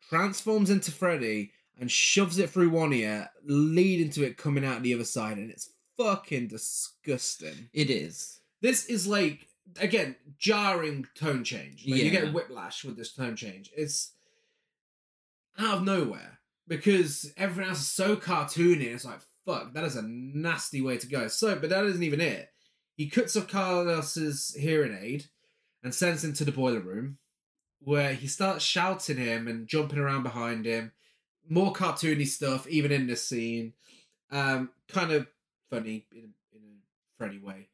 transforms into Freddy, and shoves it through one ear, leading to it coming out the other side, and it's fucking disgusting. It is. This is like, again, jarring tone change. You get whiplash with this tone change. It's out of nowhere, because everything else is so cartoony, it's like, fuck, that is a nasty way to go. But that isn't even it. He cuts off Carlos's hearing aid and sends him to the boiler room, where he starts shouting him and jumping around behind him. More cartoony stuff, even in this scene. Kind of funny in a Freddy way.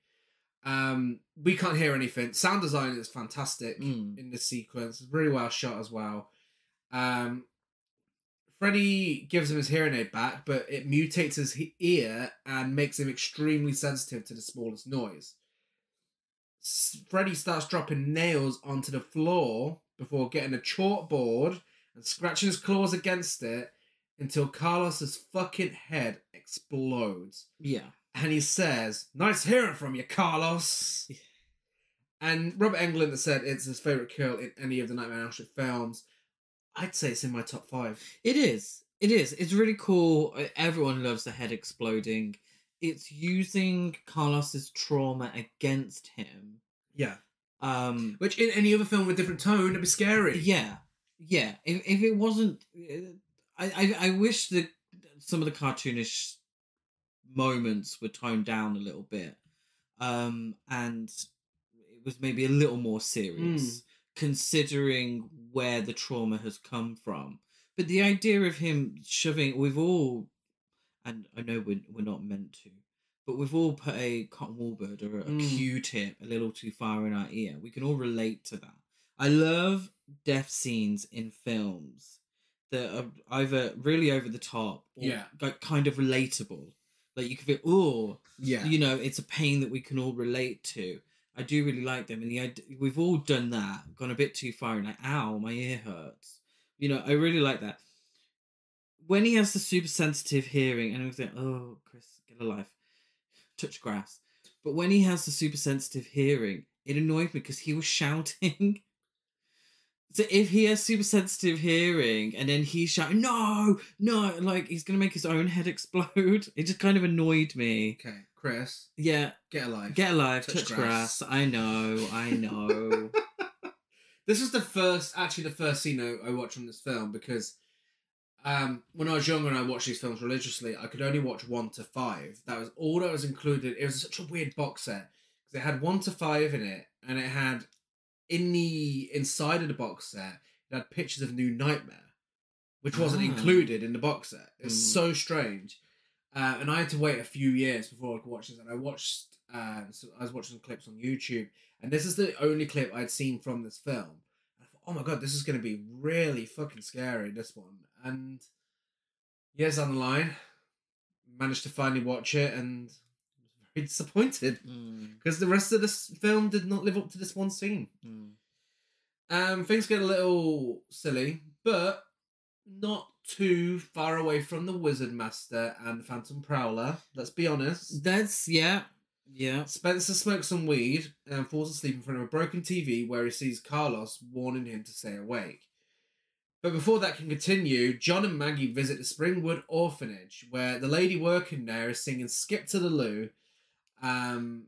We can't hear anything. Sound design is fantastic in this sequence. It's really well shot as well. Freddy gives him his hearing aid back, but it mutates his ear and makes him extremely sensitive to the smallest noise. Freddy starts dropping nails onto the floor before getting a chalkboard and scratching his claws against it until Carlos's fucking head explodes. Yeah. And he says, "Nice hearing from you, Carlos." Yeah. And Robert Englund has said it's his favourite kill in any of the Nightmare on Elm Street films. I'd say it's in my top 5. It is. It's really cool. Everyone loves the head exploding. It's using Carlos's trauma against him. Yeah. Which in any other film with a different tone, it'd be scary. Yeah. Yeah. If it wasn't... I wish that some of the cartoonish moments were toned down a little bit. And it was maybe a little more serious, considering where the trauma has come from. But the idea of him shoving... We've all... And I know we're not meant to, but we've all put a cotton wool bud or a Q-tip a little too far in our ear. We can all relate to that. I love death scenes in films that are either really over the top or like kind of relatable. Like you can feel, it's a pain that we can all relate to. I do really like them, and we've all done that, gone a bit too far, and like, ow, my ear hurts. I really like that. When he has the super sensitive hearing, and I was like, oh, Chris, get a life, touch grass. But when he has the super sensitive hearing, it annoyed me because he was shouting. So if he has super sensitive hearing and then he's shouting, no, like he's going to make his own head explode, it just kind of annoyed me. Okay, Chris. Yeah. Get alive. Get alive, touch grass. I know. This was the first scene I watched from this film, because when I was younger and I watched these films religiously, I could only watch 1 to 5. That was all that was included. It was such a weird box set, because it had 1 to 5 in it, and it had, inside of the box set, it had pictures of New Nightmare, which wasn't included in the box set. It's so strange. And I had to wait a few years before I could watch this. And I watched, so I was watching some clips on YouTube, and this is the only clip I'd seen from this film. I thought, oh my god, this is going to be really fucking scary, this one. And years down the line, managed to finally watch it, and was very disappointed because the rest of this film did not live up to this one scene. Things get a little silly, but not too far away from the Wizard Master and the Phantom Prowler. Let's be honest. That's yeah. Spencer smokes some weed and falls asleep in front of a broken TV where he sees Carlos warning him to stay awake. But before that can continue, John and Maggie visit the Springwood Orphanage, where the lady working there is singing Skip to the Loo. 10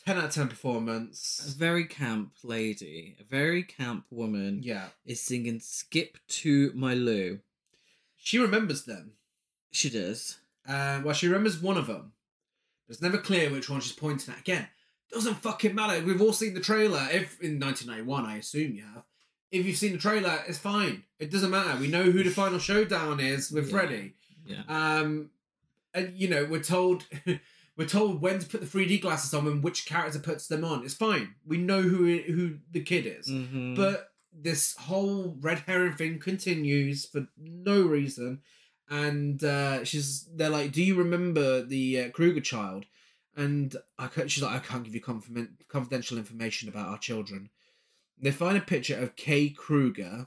out of 10 performance. A very camp lady, a very camp woman, is singing Skip to My Lou. She remembers them. She does. Well, she remembers one of them. It's never clear which one she's pointing at. Again, doesn't fucking matter. We've all seen the trailer. If in 1991, I assume you have. If you've seen the trailer, it's fine. It doesn't matter. We know who the final showdown is with Freddy. Yeah. And you know, we're told when to put the 3D glasses on and which character puts them on. It's fine. We know who the kid is. Mm-hmm. But this whole red herring thing continues for no reason. And they're like, do you remember the Kruger child? And she's like, I can't give you confidential information about our children. They find a picture of Kay Kruger,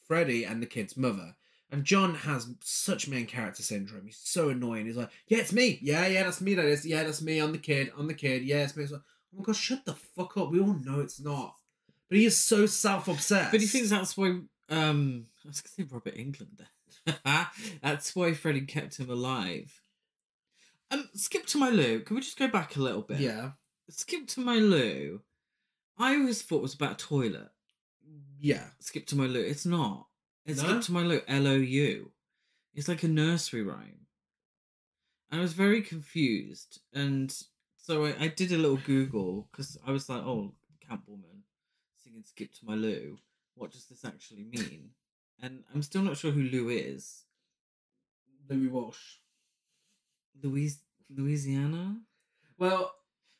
Freddy, and the kid's mother. And John has such main character syndrome. He's so annoying. He's like, yeah, it's me. Yeah, that's me. That is. Yeah, that's me. I'm the kid. Yeah, it's me. It's like, oh my god, shut the fuck up. We all know it's not. But he is so self-obsessed. But he thinks that's why, I was going to say Robert Englund there. That's why Freddy kept him alive. Skip to My Lou. Can we just go back a little bit? Yeah. Skip to My Lou. I always thought it was about a toilet. Yeah. Skip to My Lou. It's not. It's No? Skip to My Lou. L-O-U. It's like a nursery rhyme. I was very confused. And so I did a little Google because I was like, oh, camp woman singing Skip to My Lou. What does this actually mean? And I'm still not sure who Lou is. Louis Walsh. Louisiana? Well,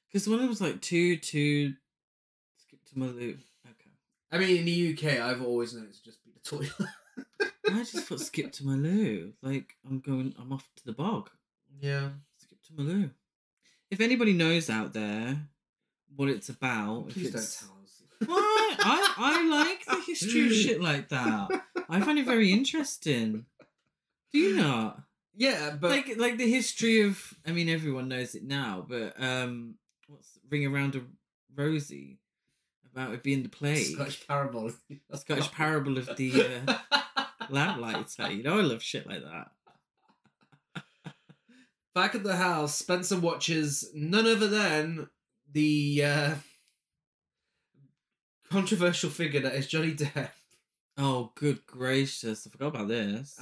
because one of them was like two, Skip to My Lou. Okay. I mean, in the UK, I've always known it to just be the toilet. I just thought Skip to My Lou. Like, I'm off to the bog. Yeah. Skip to My Lou. If anybody knows out there what it's about, Please don't tell us. What? I like the history of shit like that. I find it very interesting. Do you not? Yeah, but like the history of. I mean, everyone knows it now, but what's Ring Around a Rosie about it being the plague? Scottish parable. Scottish parable of the lamplighter. You know, I love shit like that. Back at the house, Spencer watches none other than the controversial figure that is Johnny Depp. Oh, good gracious. I forgot about this.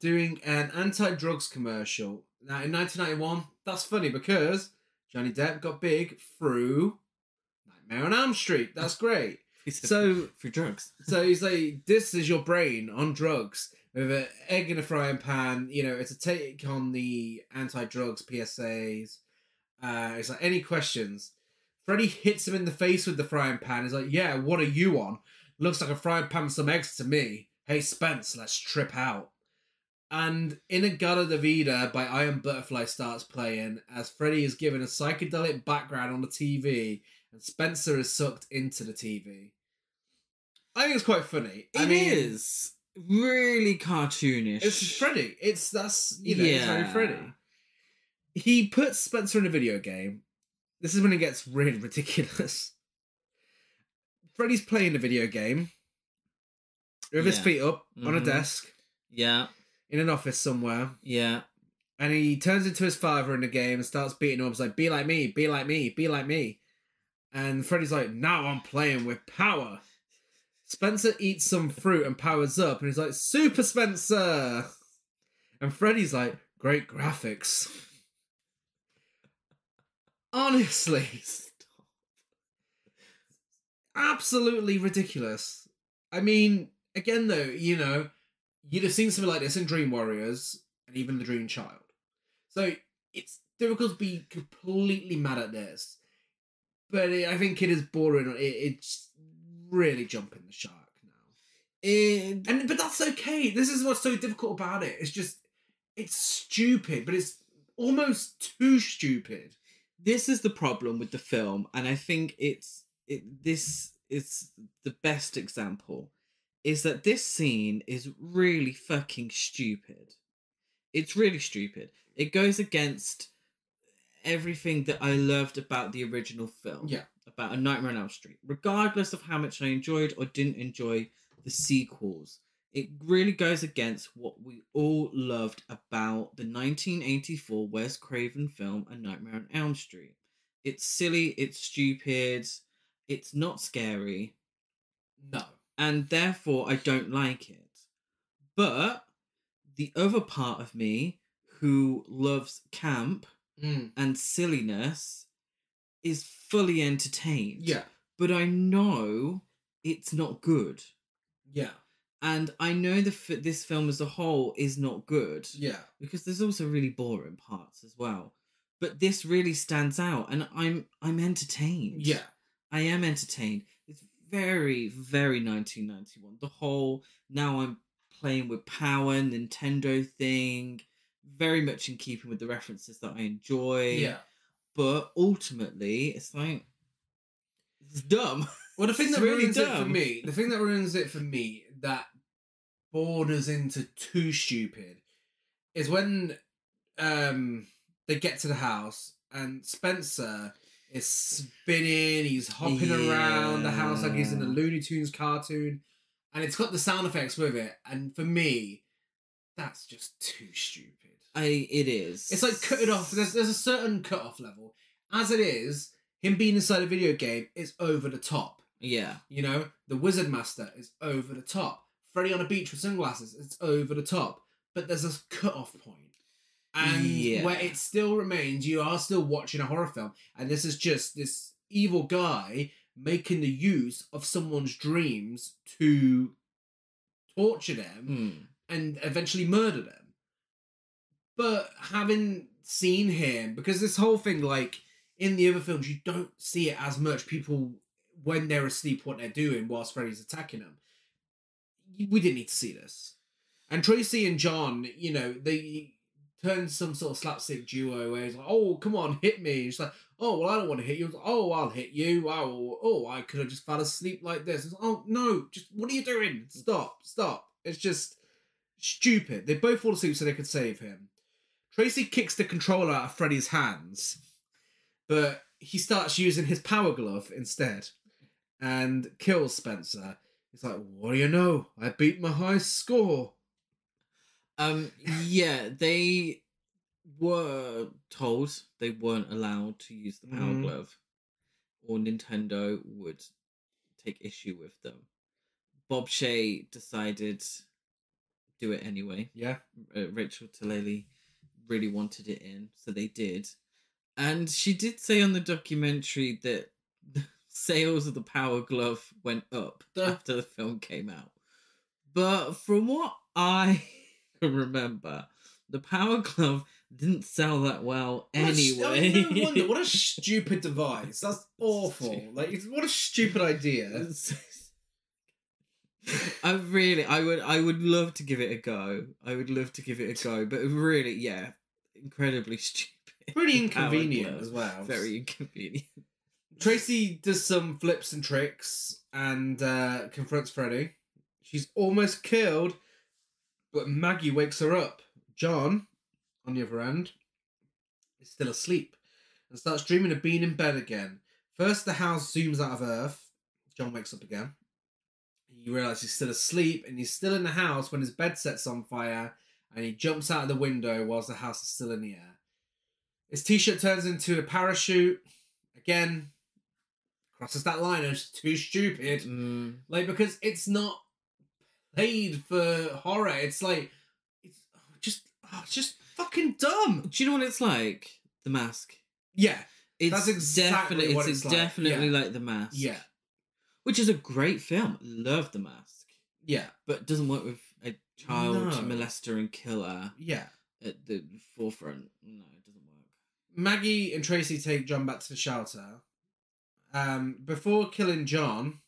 Doing an anti-drugs commercial. Now, in 1991, that's funny because Johnny Depp got big through Nightmare on Elm Street. That's great. So, for drugs. So he's like, this is your brain on drugs. With an egg in a frying pan. You know, it's a take on the anti-drugs PSAs. It's like, any questions? Freddy hits him in the face with the frying pan. He's like, yeah, what are you on? Looks like a frying pan with some eggs to me. Hey, Spence, let's trip out. And In-A-Gadda Da Vida by Iron Butterfly starts playing as Freddy is given a psychedelic background on the TV and Spencer is sucked into the TV. I think it's quite funny. It is really cartoonish. It's Freddy. It's very Freddy. He puts Spencer in a video game. This is when it gets really ridiculous. Freddy's playing a video game with his feet up on a desk. Yeah. In an office somewhere. Yeah. And he turns into his father in the game and starts beating him up. He's like, be like me, be like me, be like me. And Freddy's like, now I'm playing with power. Spencer eats some fruit and powers up. And he's like, Super Spencer. And Freddy's like, great graphics. Honestly. Absolutely ridiculous. I mean, again, though, you know, you'd have seen something like this in Dream Warriors and even The Dream Child. So it's difficult to be completely mad at this, but I think it is boring. It's really jumping the shark now. But that's okay. This is what's so difficult about it. It's stupid, but it's almost too stupid. This is the problem with the film, and I think this is the best example, is that this scene is really fucking stupid. It's really stupid. It goes against everything that I loved about the original film. Yeah. About A Nightmare on Elm Street. Regardless of how much I enjoyed or didn't enjoy the sequels, it really goes against what we all loved about the 1984 Wes Craven film A Nightmare on Elm Street. It's silly, it's stupid, it's not scary. No. And therefore I don't like it. But the other part of me who loves camp and silliness is fully entertained. Yeah. But I know it's not good. Yeah. And I know this film as a whole is not good. Yeah. Because there's also really boring parts as well. But this really stands out, and I'm entertained. Yeah. I am entertained. It's very, very 1991. The whole now I'm playing with power Nintendo thing, very much in keeping with the references that I enjoy. Yeah. But ultimately, it's like, it's dumb. Well, the thing that really ruins dumb. the thing that ruins it for me, that borders into too stupid, is when they get to the house and Spencer is spinning, he's hopping around the house like he's in a Looney Tunes cartoon, and it's got the sound effects with it, and for me, that's just too stupid. It is. It's like cut it off. There's a certain cut off level. As it is, him being inside a video game is over the top. Yeah. You know, the Wizard Master is over the top. Freddy on a beach with sunglasses, it's over the top. But there's a cut off point. And where it still remains, you are still watching a horror film. And this is just this evil guy making the use of someone's dreams to torture them and eventually murder them. But having seen him, because this whole thing, like, in the other films, you don't see it as much. People, when they're asleep, what they're doing whilst Freddy's attacking them. We didn't need to see this. And Tracy and John, you know, they turned some sort of slapstick duo where he's like, oh, come on, hit me. He's like, oh, well, I don't want to hit you. Like, oh, I'll hit you. Oh, I could have just fell asleep like this. It's like, oh, no, just what are you doing? Stop. It's just stupid. They both fall asleep so they could save him. Tracy kicks the controller out of Freddy's hands, but he starts using his power glove instead and kills Spencer. He's like, what do you know? I beat my high score. Yeah, they were told they weren't allowed to use the power glove, or Nintendo would take issue with them. Bob Shea decided to do it anyway. Yeah. Rachel Talalay really wanted it in, so they did. And she did say on the documentary that the sales of the power glove went up after the film came out. But from what I remember, the power glove didn't sell that well anyway. No wonder, what a stupid device. That's awful. Like, what a stupid idea. I would love to give it a go. But really, yeah, incredibly stupid. Pretty inconvenient as well. Very inconvenient. Tracy does some flips and tricks and confronts Freddy. She's almost killed, but Maggie wakes her up. John, on the other end, is still asleep and starts dreaming of being in bed again. First, the house zooms out of Earth. John wakes up again. He realises he's still asleep and he's still in the house when his bed sets on fire and he jumps out of the window whilst the house is still in the air. His t-shirt turns into a parachute. Again, crosses that line. It's too stupid. Like, because it's not played for horror. It's like, it's just fucking dumb. Do you know what it's like? The Mask. Yeah. That's exactly what it's like. Definitely like The Mask. Yeah. Which is a great film. Love The Mask. Yeah. But doesn't work with a child molester and killer. Yeah. at the forefront. No, it doesn't work. Maggie and Tracy take John back to the shelter. Before killing John,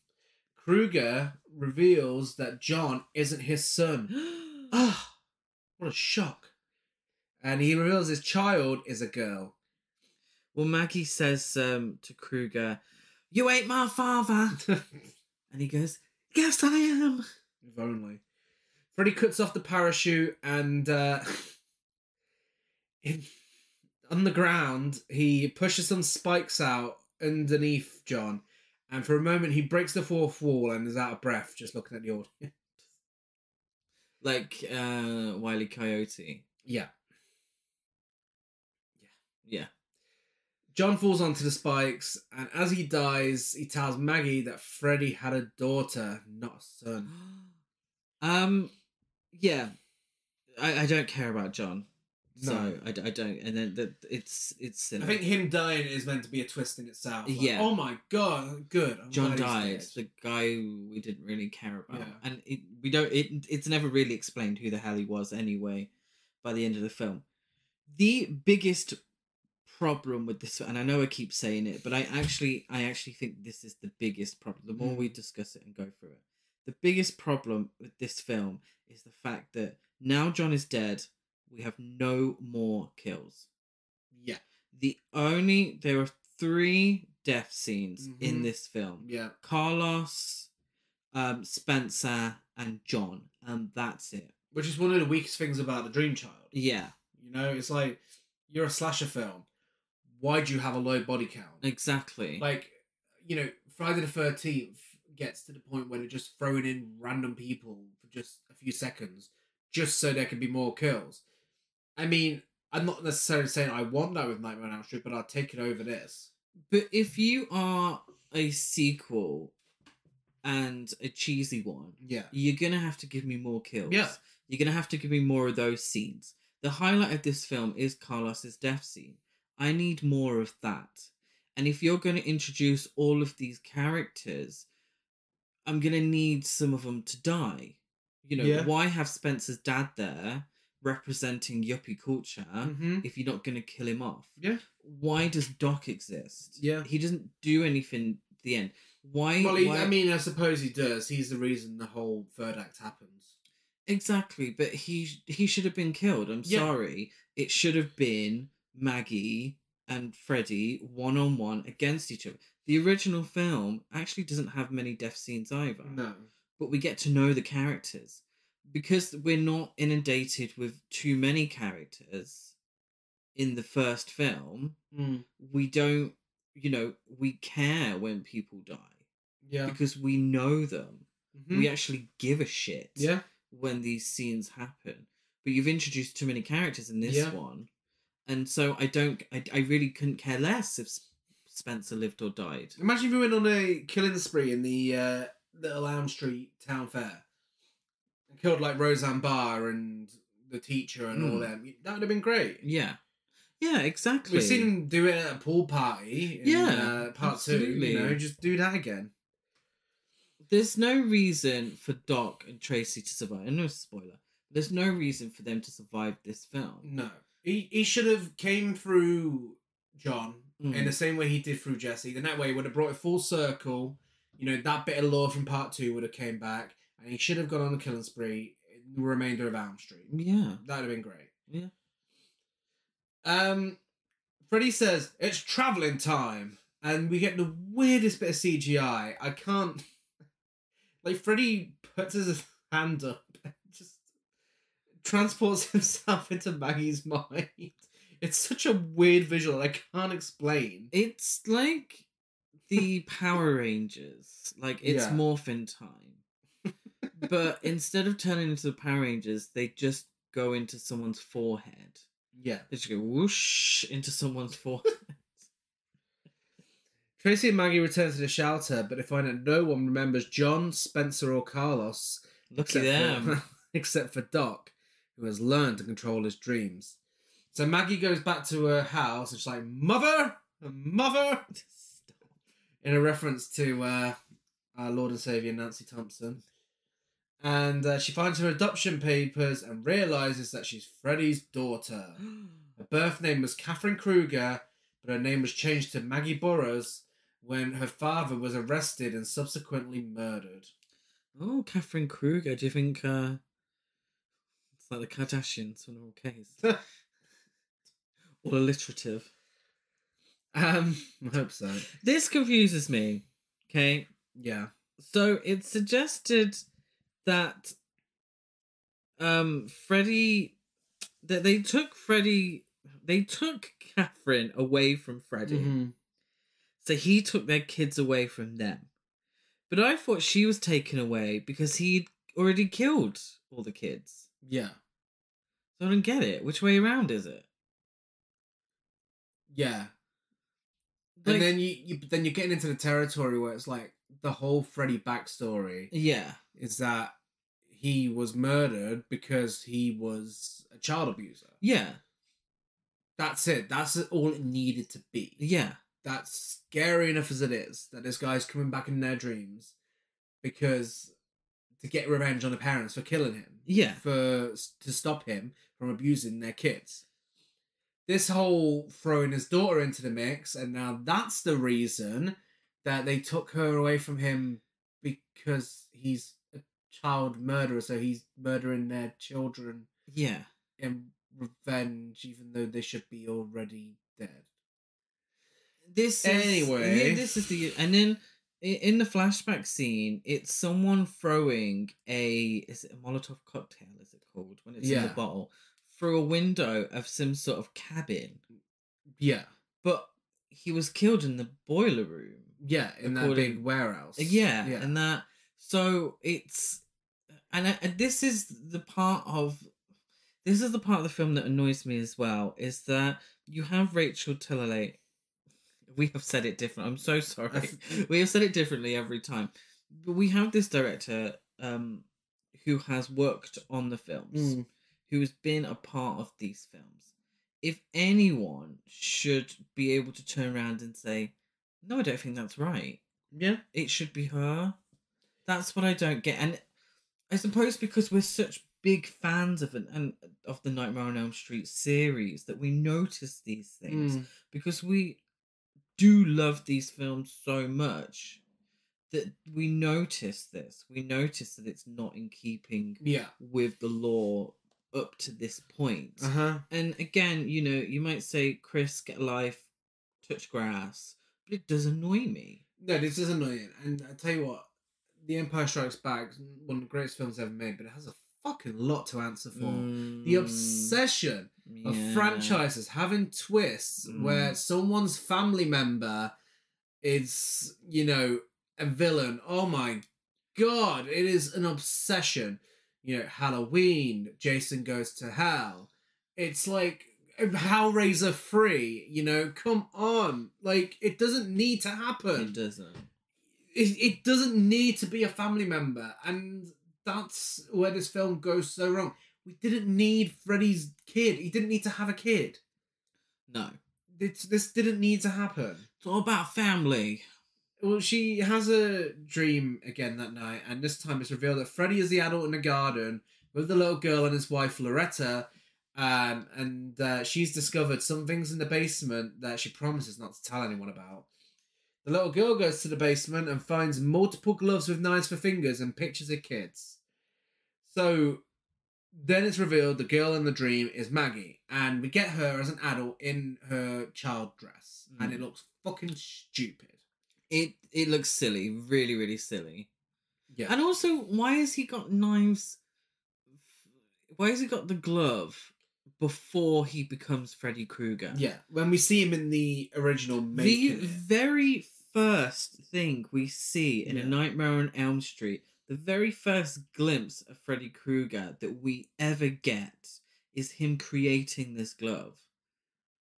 Kruger reveals that John isn't his son. Ah, what a shock. And he reveals his child is a girl. Well, Maggie says to Kruger, "You ain't my father." And he goes, "Yes, I am." If only. Freddy cuts off the parachute and on the ground, he pushes some spikes out underneath John. And for a moment, he breaks the fourth wall and is out of breath just looking at the audience. Like Wile E. Coyote. Yeah. Yeah. John falls onto the spikes, and as he dies, he tells Maggie that Freddy had a daughter, not a son. Yeah. I don't care about John. So No. I don't, and then it's silly. I think him dying is meant to be a twist in itself. Like, Yeah. oh my god, good. I'm John glad he's died. dead. The guy we didn't really care about, Yeah. and it's never really explained who the hell he was anyway. By the end of the film, the biggest problem with this, and I know I keep saying it, but I actually think this is the biggest problem. The more we discuss it and go through it, the biggest problem with this film is the fact that now John is dead. We have no more kills. Yeah. There are 3 death scenes in this film. Yeah. Carlos, Spencer, and John, and that's it. Which is one of the weakest things about The Dream Child. Yeah. You know, it's like, you're a slasher film. Why do you have a low body count? Exactly. Like, you know, Friday the 13th gets to the point where they're just throwing in random people for just a few seconds, just so there can be more kills. I mean, I'm not necessarily saying I want that with Nightmare on Elm Street, but I'll take it over this. But if you are a sequel and a cheesy one, Yeah. you're going to have to give me more kills. Yeah. You're going to have to give me more of those scenes. The highlight of this film is Carlos's death scene. I need more of that. And if you're going to introduce all of these characters, I'm going to need some of them to die. You know, why have Spencer's dad there representing yuppie culture if you're not going to kill him off? Yeah. Why does Doc exist? Yeah. He doesn't do anything at the end. Why? Well, I mean, I suppose he does. He's the reason the whole third act happens. Exactly, but he should have been killed. I'm sorry. It should have been Maggie and Freddy one-on-one against each other. The original film actually doesn't have many death scenes either. No. But we get to know the characters. Because we're not inundated with too many characters in the first film, we don't, we care when people die. Yeah. Because we know them. We actually give a shit when these scenes happen. But you've introduced too many characters in this one. And so I really couldn't care less if Spencer lived or died. Imagine if we went on a killing spree in the little Elm Street town fair. And killed like Roseanne Barr and the teacher and all them. That would have been great. Yeah. Yeah, exactly. We've seen him do it at a pool party in part absolutely. 2. Just do that again. There's no reason for Doc and Tracy to survive. No spoiler. There's no reason for them to survive this film. No. He should have came through John in the same way he did through Jesse. Then that way he would have brought it full circle. That bit of lore from part 2 would have came back. And he should have gone on a killing spree in the remainder of Elm Street. Yeah. That would have been great. Yeah. Freddy says, it's travelling time. And we get the weirdest bit of CGI. I can't... Like, Freddy puts his hand up and just transports himself into Maggie's mind. It's such a weird visual I can't explain. It's like the Power Rangers. Like, it's morphin' time. But instead of turning into the Power Rangers, they just go into someone's forehead. Yeah. They just go whoosh into someone's forehead. Tracy and Maggie return to the shelter, but they find that no one remembers John, Spencer, or Carlos. Lucky them. Except for Doc, who has learned to control his dreams. So Maggie goes back to her house and she's like, Mother! Mother! In a reference to our Lord and Saviour Nancy Thompson. And she finds her adoption papers and realizes that she's Freddy's daughter. Her birth name was Catherine Kruger, but her name was changed to Maggie Burroughs when her father was arrested and subsequently murdered. Oh, Catherine Kruger. Do you think it's like the Kardashians when they're all K's? All alliterative. I hope so. This confuses me. Okay. Yeah. So it suggested that Freddy, that they took Catherine away from Freddy. Mm-hmm. So he took their kids away from them. But I thought she was taken away because he'd already killed all the kids. Yeah. So I don't get it. Which way around is it? Yeah. Like, and then you're getting into the territory where it's like the whole Freddy backstory. Yeah. Is that he was murdered because he was a child abuser. Yeah. That's it. That's all it needed to be. Yeah. That's scary enough as it is, that this guy's coming back in their dreams because to get revenge on the parents for killing him. Yeah. To stop him from abusing their kids. This whole throwing his daughter into the mix, and now that's the reason that they took her away from him because he's a child murderer, so he's murdering their children. Yeah. In revenge, even though they should be already dead. This is the, and then in the flashback scene, it's someone throwing is it a Molotov cocktail? Is it called when it's in the bottle through a window of some sort of cabin? Yeah, but he was killed in the boiler room. Yeah, in that big warehouse. Yeah, and that. So it's, and this is the part of the film that annoys me as well, is that you have Rachel Talalay. We have said it different. I'm so sorry. We have said it differently every time. But we have this director who has worked on the films, who has been a part of these films. If anyone should be able to turn around and say, no, I don't think that's right. Yeah. It should be her. That's what I don't get. And I suppose because we're such big fans of of the Nightmare on Elm Street series that we notice these things because we do love these films so much that we notice this. We notice that it's not in keeping with the law up to this point. And again, you might say, Chris, get a life, touch grass, but it does annoy me. No, this is annoying. And I tell you what, The Empire Strikes Back is one of the greatest films ever made, but it has a fucking lot to answer for. The obsession of franchises having twists where someone's family member is, a villain. Oh my god, it is an obsession. Halloween, Jason Goes to Hell. It's like Hellraiser 3, come on. Like, it doesn't need to happen. It doesn't. It doesn't need to be a family member, and that's where this film goes so wrong. We didn't need Freddy's kid. He didn't need to have a kid. No. This didn't need to happen. It's all about family. Well, she has a dream again that night, and this time it's revealed that Freddy is the adult in the garden with the little girl and his wife Loretta, and she's discovered some things in the basement that she promises not to tell anyone about. The little girl goes to the basement and finds multiple gloves with knives for fingers and pictures of kids. So then it's revealed the girl in the dream is Maggie, and we get her as an adult in her child dress, and it looks fucking stupid. It looks silly, really, really silly. Yeah. And also, why has he got knives? Why has he got the glove before he becomes Freddy Krueger? Yeah, when we see him in the original making. The very first thing we see in A Nightmare on Elm Street, the very first glimpse of Freddy Krueger that we ever get is him creating this glove.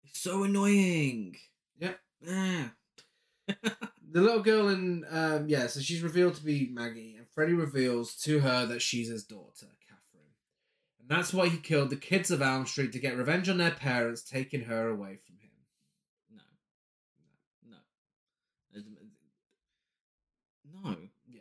It's so annoying. Yep. Yeah. The little girl in, so she's revealed to be Maggie, and Freddy reveals to her that she's his daughter, Catherine. And that's why he killed the kids of Elm Street to get revenge on their parents, taking her away from him. No. Yeah.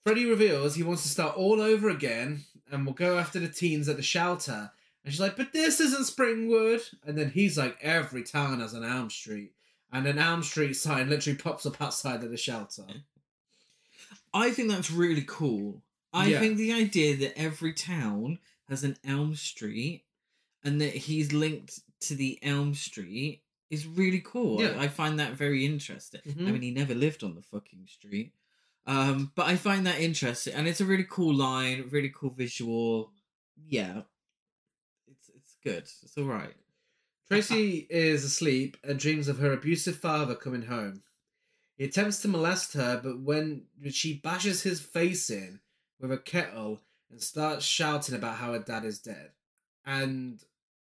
Freddy reveals he wants to start all over again and will go after the teens at the shelter. And she's like, but this isn't Springwood. And then he's like, every town has an Elm Street. And an Elm Street sign literally pops up outside of the shelter. I think that's really cool. I think the idea that every town has an Elm Street and that he's linked to the Elm Street is really cool. Yeah. I find that very interesting. Mm-hmm. I mean, he never lived on the fucking street. But I find that interesting. And it's a really cool line, really cool visual. Yeah. It's good. It's all right. Tracy is asleep and dreams of her abusive father coming home. He attempts to molest her, but when she bashes his face in with a kettle and starts shouting about how her dad is dead. And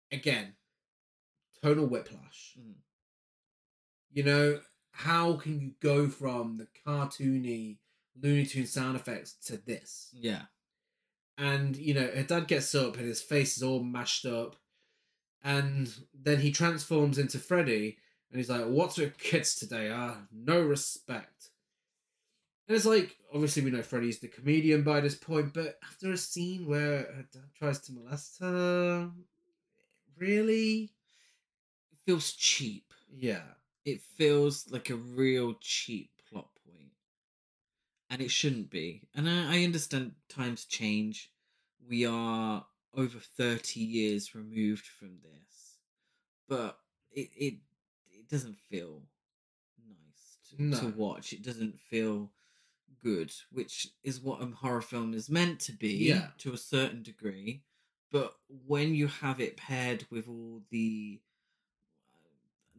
again, tonal whiplash. Mm. You know, how can you go from the cartoony Looney Tunes sound effects to this? Yeah. And, you know, her dad gets up and his face is all mashed up. And then he transforms into Freddy and he's like, what's with kids today? No respect. And it's like, obviously we know Freddy's the comedian by this point, but after a scene where her dad tries to molest her, really? It feels cheap. Yeah. It feels like a real cheap plot point. And it shouldn't be. And I understand times change. We are over 30 years removed from this. But it doesn't feel nice to watch. It doesn't feel good, which is what a horror film is meant to be to a certain degree. But when you have it paired with all the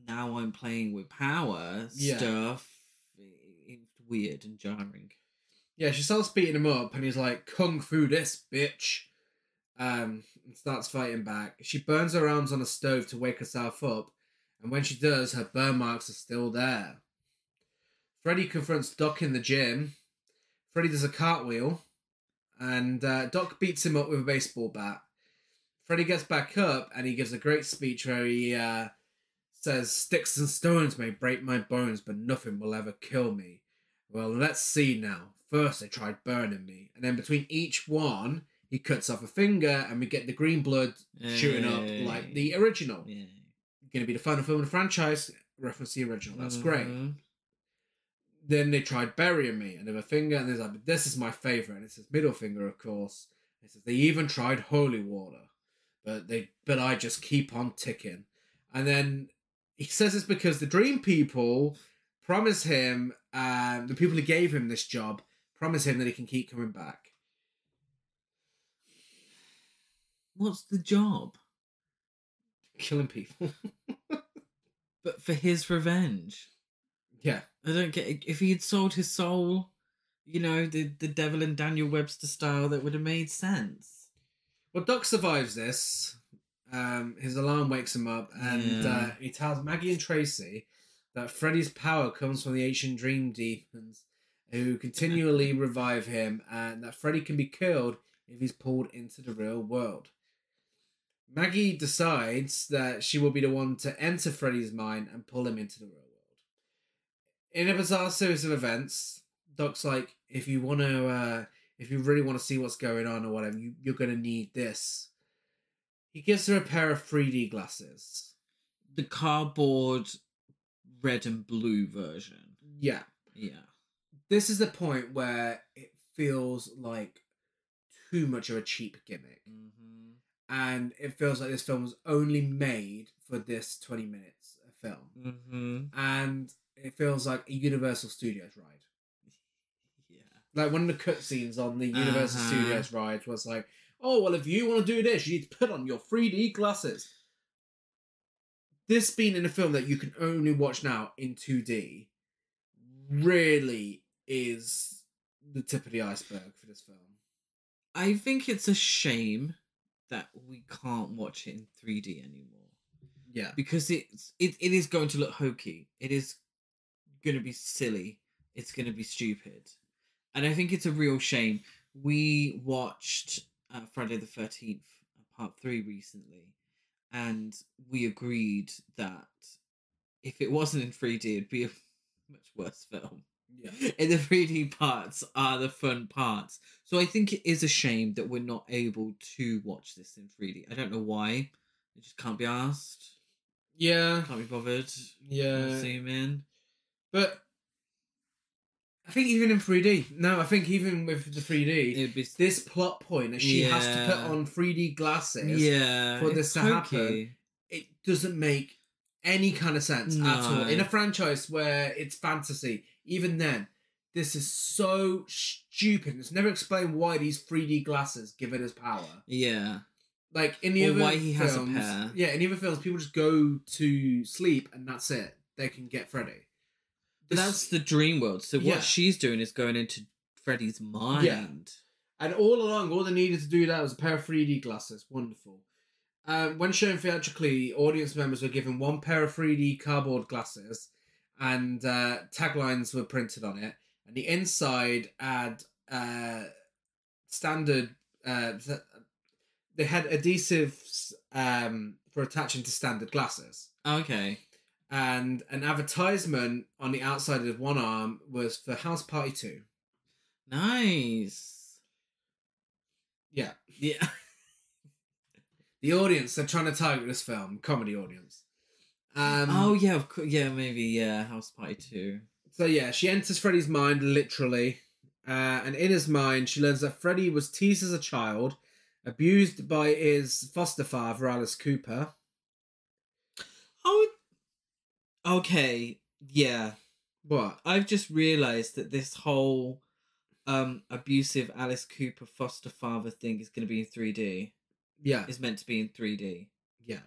now I'm playing with power stuff, it's weird and jarring. Yeah, she starts beating him up and he's like, kung fu this, bitch. And starts fighting back. She burns her arms on a stove to wake herself up, and when she does, her burn marks are still there. Freddy confronts Doc in the gym. Freddy does a cartwheel, and Doc beats him up with a baseball bat. Freddy gets back up, and he gives a great speech where he says, sticks and stones may break my bones, but nothing will ever kill me. Well, let's see now. First, they tried burning me, and then between each one, he cuts off a finger, and we get the green blood shooting up like the original. Yeah. Going to be the final film in the franchise, reference the original. That's great. Then they tried burying me, another finger, and there's like, but this is my favourite, and it's his middle finger, of course. It says they even tried holy water, but I just keep on ticking. And then he says it's because the dream people promise him, the people who gave him this job, promise him that he can keep coming back. What's the job? Killing people. But for his revenge. Yeah. I don't get it. If he had sold his soul, you know, the Devil and Daniel Webster style, that would have made sense. Well, Doc survives this. His alarm wakes him up, and he tells Maggie and Tracy that Freddy's power comes from the ancient dream demons who continually revive him, and that Freddy can be killed if he's pulled into the real world. Maggie decides that she will be the one to enter Freddy's mind and pull him into the real world. In a bizarre series of events, Doc's like, if you really want to see what's going on or whatever, you're going to need this. He gives her a pair of 3D glasses. The cardboard red and blue version. Yeah. Yeah. This is the point where it feels like too much of a cheap gimmick. Mm-hmm. And it feels like this film was only made for this 20 minutes of film. Mm-hmm. And it feels like a Universal Studios ride. Yeah. Like one of the cutscenes on the Universal Studios ride was like, oh, well, if you want to do this, you need to put on your 3D glasses. This being in a film that you can only watch now in 2D really is the tip of the iceberg for this film. I think it's a shame that we can't watch it in 3D anymore. Yeah. Because it is going to look hokey. It is going to be silly. It's going to be stupid. And I think it's a real shame. We watched Friday the 13th, part 3 recently, and we agreed that if it wasn't in 3D, it'd be a much worse film. And the 3D parts are the fun parts. So I think it is a shame that we're not able to watch this in 3D. I don't know why. It just can't be asked. Yeah. Can't be bothered. Yeah. Zoom in. But I think even in 3D, no, I think even with the 3D, It'd be this plot point that she has to put on 3D glasses for this to happen, it doesn't make any kind of sense at all. In a franchise where it's fantasy, even then, this is so stupid. It's never explained why these 3D glasses give it his power. Yeah. Like in the other why he films, has a pair. Yeah, in the other films, people just go to sleep and that's it. They can get Freddy. But that's the dream world. So what she's doing is going into Freddy's mind. Yeah. And all along, all they needed to do that was a pair of 3D glasses. Wonderful. When shown theatrically, audience members were given one pair of 3D cardboard glasses and taglines were printed on it. And the inside had standard... they had adhesives for attaching to standard glasses. Okay. And an advertisement on the outside of one arm was for House Party 2. Nice. Yeah. Yeah. The audience they're trying to target this film, comedy audience. Oh, yeah, of course. Yeah, maybe, yeah, House Party 2. So, yeah, she enters Freddy's mind, literally. And in his mind, she learns that Freddy was teased as a child, abused by his foster father, Alice Cooper. Oh, okay, yeah. What? I've just realised that this whole abusive Alice Cooper foster father thing is going to be in 3D. Yeah. Is meant to be in 3D. Yeah.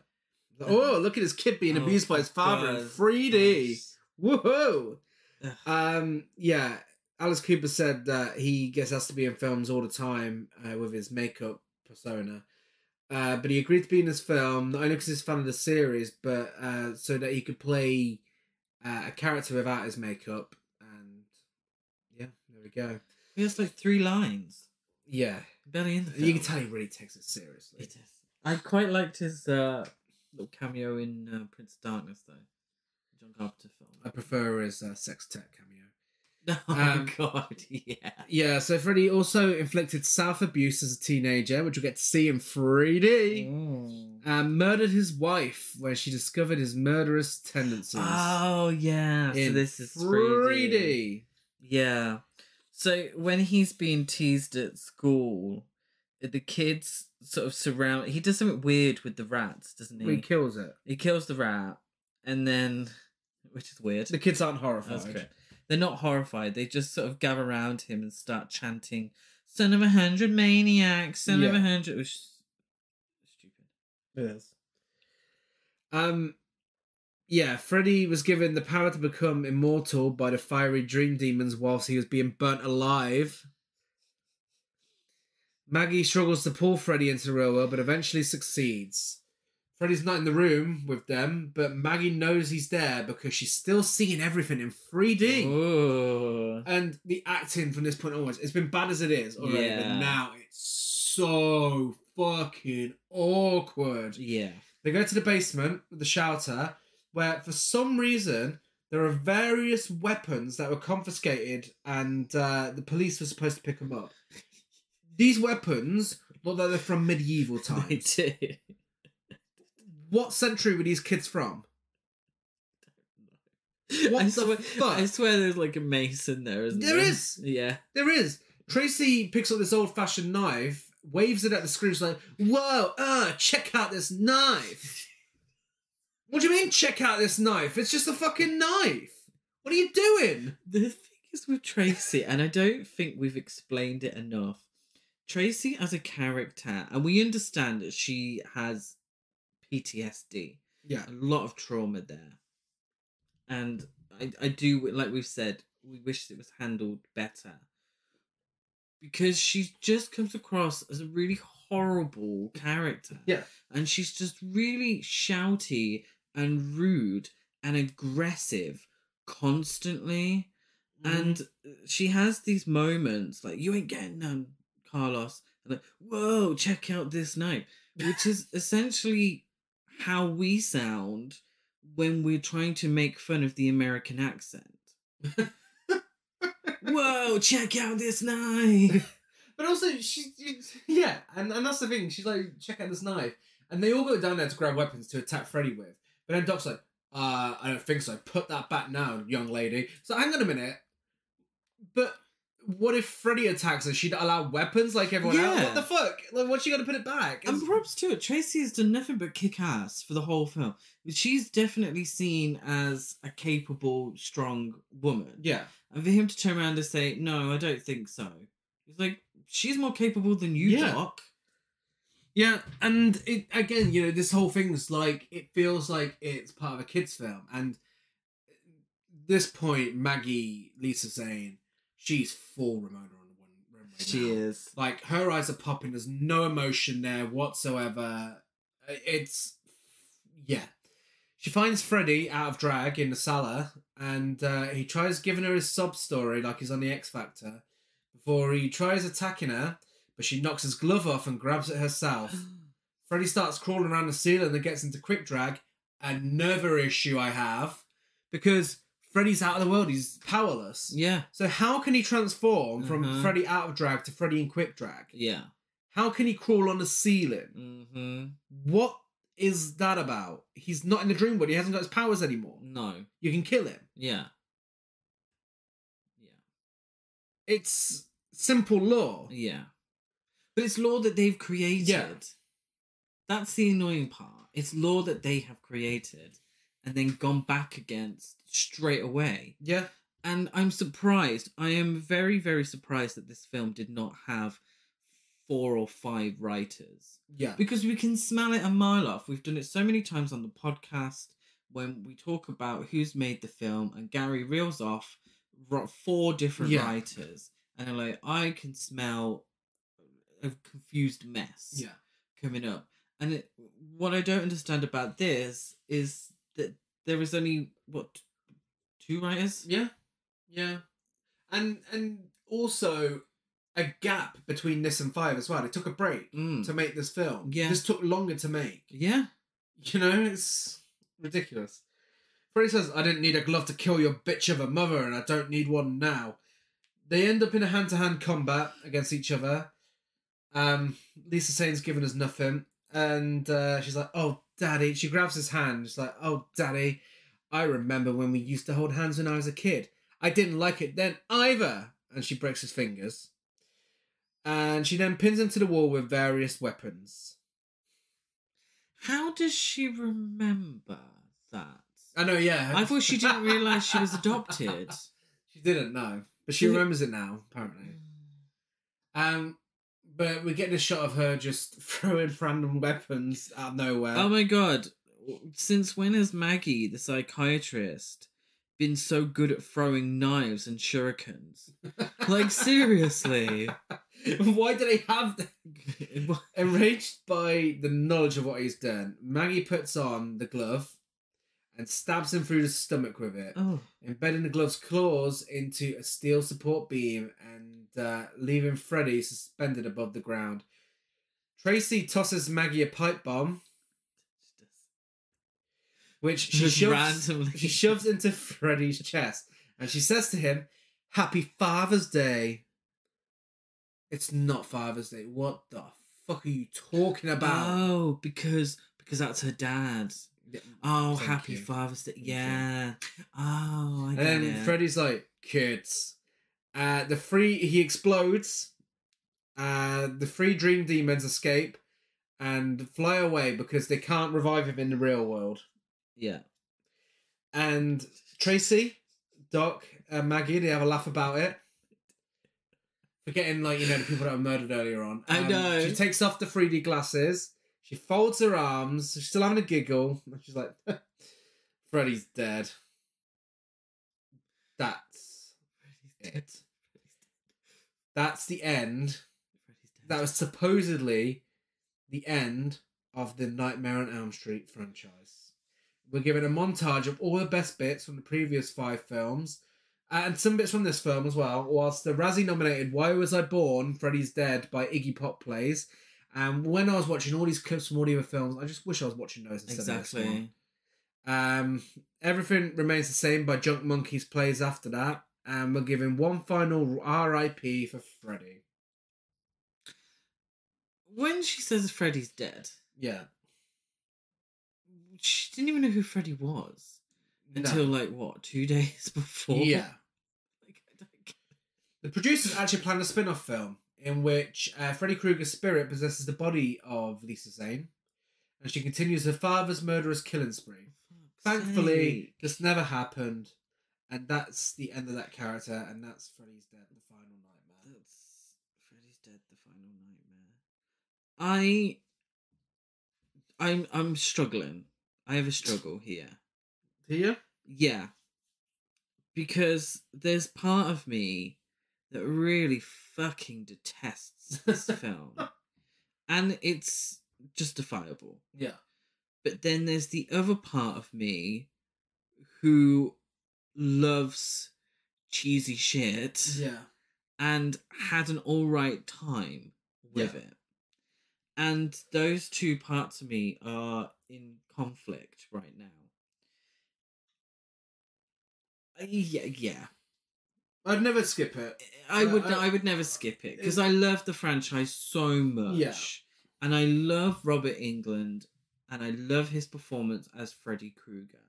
Oh, look at his kid being abused by his father in 3D. Nice. Woohoo! Yeah. Alice Cooper said that he has to be in films all the time with his makeup persona. But he agreed to be in this film, not only because he's a fan of the series, but so that he could play a character without his makeup. And yeah, there we go. He has like 3 lines. Yeah. Barely in the film. You can tell he really takes it seriously. It is. I quite liked his little cameo in Prince of Darkness, though. John Carpenter film. I prefer his sextet cameo. Oh, God, yeah. Yeah, so Freddy also inflicted self-abuse as a teenager, which we'll get to see in 3D. Murdered his wife, where she discovered his murderous tendencies. Oh, yeah. So this is 3D. Yeah. So when he's being teased at school, the kids sort of surround... He does something weird with the rats, doesn't he? He kills it. He kills the rat, and then... Which is weird. The kids aren't horrified. That's correct. They're not horrified. They just sort of gather around him and start chanting, "Son of 100 maniacs, son of 100." It was stupid. It is. Yeah, Freddy was given the power to become immortal by the fiery dream demons whilst he was being burnt alive. Maggie struggles to pull Freddy into the real world, but eventually succeeds. Freddy's not in the room with them, but Maggie knows he's there because she's still seeing everything in 3D. Ooh. And the acting from this point onwards, it's been bad as it is already, but now it's so fucking awkward. Yeah. They go to the basement with the shelter, where for some reason there are various weapons that were confiscated and the police were supposed to pick them up. These weapons look like they're from medieval times. They do. What century were these kids from? What the fuck? I swear there's like a mace in there, isn't there? There is! Yeah. There is. Tracy picks up this old-fashioned knife, waves it at the screen, she's like, "Whoa, check out this knife." What do you mean, check out this knife? It's just a fucking knife. What are you doing? The thing is with Tracy, and I don't think we've explained it enough, Tracy as a character, and we understand that she has PTSD. Yeah. A lot of trauma there. And I do, like we've said, we wish it was handled better. Because she just comes across as a really horrible character. Yeah. And she's just really shouty and rude and aggressive constantly. And she has these moments like, "You ain't getting none, Carlos." And like, "Whoa, check out this knife." Which is essentially how we sound when we're trying to make fun of the American accent. whoa, check out this knife. But also, and that's the thing. She's like, check out this knife. And they all go down there to grab weapons to attack Freddy with. But then Doc's like, I don't think so. Put that back now, young lady. So hang on a minute. But what if Freddy attacks her? She'd allow weapons like everyone else? What the fuck? Like, what's she got to put it back? And props to it. Tracy has done nothing but kick ass for the whole film. She's definitely seen as a capable, strong woman. Yeah. And for him to turn around and say, no, I don't think so. It's like, she's more capable than you, Doc. Yeah, and it again, this whole thing's like, it feels like it's part of a kid's film. And at this point, Maggie, Lisa Zane, she's full Ramona on the runway now. She is. Like, her eyes are popping. There's no emotion there whatsoever. It's... Yeah. She finds Freddy out of drag in the cellar, and he tries giving her his sob story like he's on the X Factor before he tries attacking her, but she knocks his glove off and grabs it herself. Freddy starts crawling around the ceiling and gets into quick drag. Another issue I have, because Freddy's out of the world. He's powerless. Yeah. So how can he transform from Freddy out of drag to Freddy in quick drag? Yeah. How can he crawl on the ceiling? Mm-hmm. What is that about? He's not in the dream world. He hasn't got his powers anymore. No. You can kill him. Yeah. It's simple law. Yeah. But it's law that they've created. Yeah. That's the annoying part. It's law that they have created and then gone back against straight away. Yeah. And I'm surprised. I am very, very surprised that this film did not have 4 or 5 writers. Yeah. Because we can smell it a mile off. We've done it so many times on the podcast when we talk about who's made the film, and Gary reels off 4 different writers. And they're like, I can smell a confused mess coming up. And what I don't understand about this is that there is only, 2 writers? Yeah. Yeah. And also a gap between this and 5 as well. They took a break to make this film. Yeah. This took longer to make. Yeah. It's ridiculous. Freddy says, I didn't need a glove to kill your bitch of a mother, and I don't need one now. They end up in a hand-to-hand combat against each other. Lisa Sane's giving us nothing. And she's like, oh, Daddy. She grabs his hand. She's like, oh, Daddy, I remember when we used to hold hands when I was a kid. I didn't like it then either. And she breaks his fingers. And she then pins him to the wall with various weapons. How does she remember that? I know, yeah. I thought she didn't realise she was adopted. She didn't know. But she remembers it now, apparently. But we get this shot of her just throwing random weapons out of nowhere. Oh my god. Since when has Maggie, the psychiatrist, been so good at throwing knives and shurikens? Like, seriously. Why do they have that? Enraged by the knowledge of what he's done, Maggie puts on the glove and stabs him through the stomach with it, embedding the glove's claws into a steel support beam and leaving Freddy suspended above the ground. Tracy tosses Maggie a pipe bomb, which she shoves into Freddy's chest, and she says to him, "Happy Father's Day." It's not Father's Day. What the fuck are you talking about? Oh, because that's her dad. Oh, Happy Father's Day. Yeah. Oh, I get it. And then Freddy's like, kids. He explodes. The 3 dream demons escape and fly away because they can't revive him in the real world. Yeah. And Tracy, Doc, and Maggie, they have a laugh about it. Forgetting, the people that were murdered earlier on. I know. She takes off the 3D glasses. She folds her arms. She's still having a giggle. And she's like, Freddy's dead. That's it. That's the end. That was supposedly the end of the Nightmare on Elm Street franchise. We're given a montage of all the best bits from the previous 5 films. And some bits from this film as well, whilst the Razzie-nominated Why Was I Born? Freddy's Dead by Iggy Pop plays. And when I was watching all these clips from all the other films, I just wish I was watching those instead of this one. Everything Remains the Same by Junk Monkeys plays after that. and we're giving one final R.I.P. for Freddy. When she says Freddy's dead, Yeah. she didn't even know who Freddy was until, 2 days before? Yeah. I don't get it. The producers actually planned a spin-off film in which Freddy Krueger's spirit possesses the body of Lisa Zane, and she continues her father's murderous killing spree. Thankfully, this never happened, and that's the end of that character, and that's Freddy's Dead, the final nightmare. That's Freddy's Dead, the final nightmare. I'm struggling. I have a struggle here. Here? Yeah. Because there's part of me that really fucking detests this film. And it's justifiable. Yeah. But then there's the other part of me who loves cheesy shit. Yeah. And had an alright time with it. And those two parts of me are in conflict right now. Yeah. I'd never skip it. I would never skip it because I love the franchise so much. Yeah. And I love Robert Englund and I love his performance as Freddy Krueger.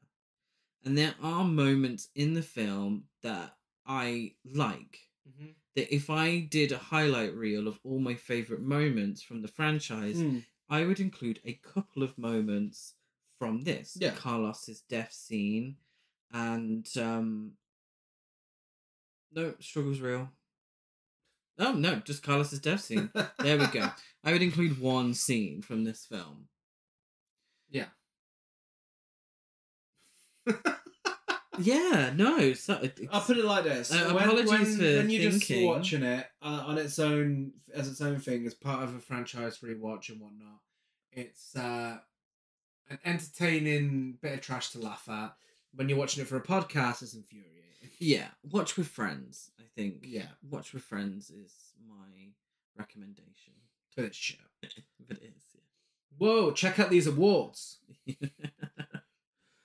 And there are moments in the film that I like. Mm-hmm. That if I did a highlight reel of all my favourite moments from the franchise, I would include a couple of moments from this. Yeah. Carlos's death scene and no, struggle's real. Oh no, just Carlos's death scene. There we go. I would include one scene from this film. Yeah. Yeah, no. So I'll put it like this: apologies when you're thinking. just watching it on its own as its own thing, as part of a franchise rewatch and whatnot. It's an entertaining bit of trash to laugh at. When you're watching it for a podcast, it's infuriating. Yeah, watch with friends. I think. Yeah, watch with friends is my recommendation. But it's shit. But it is. Yeah. Whoa! Check out these awards.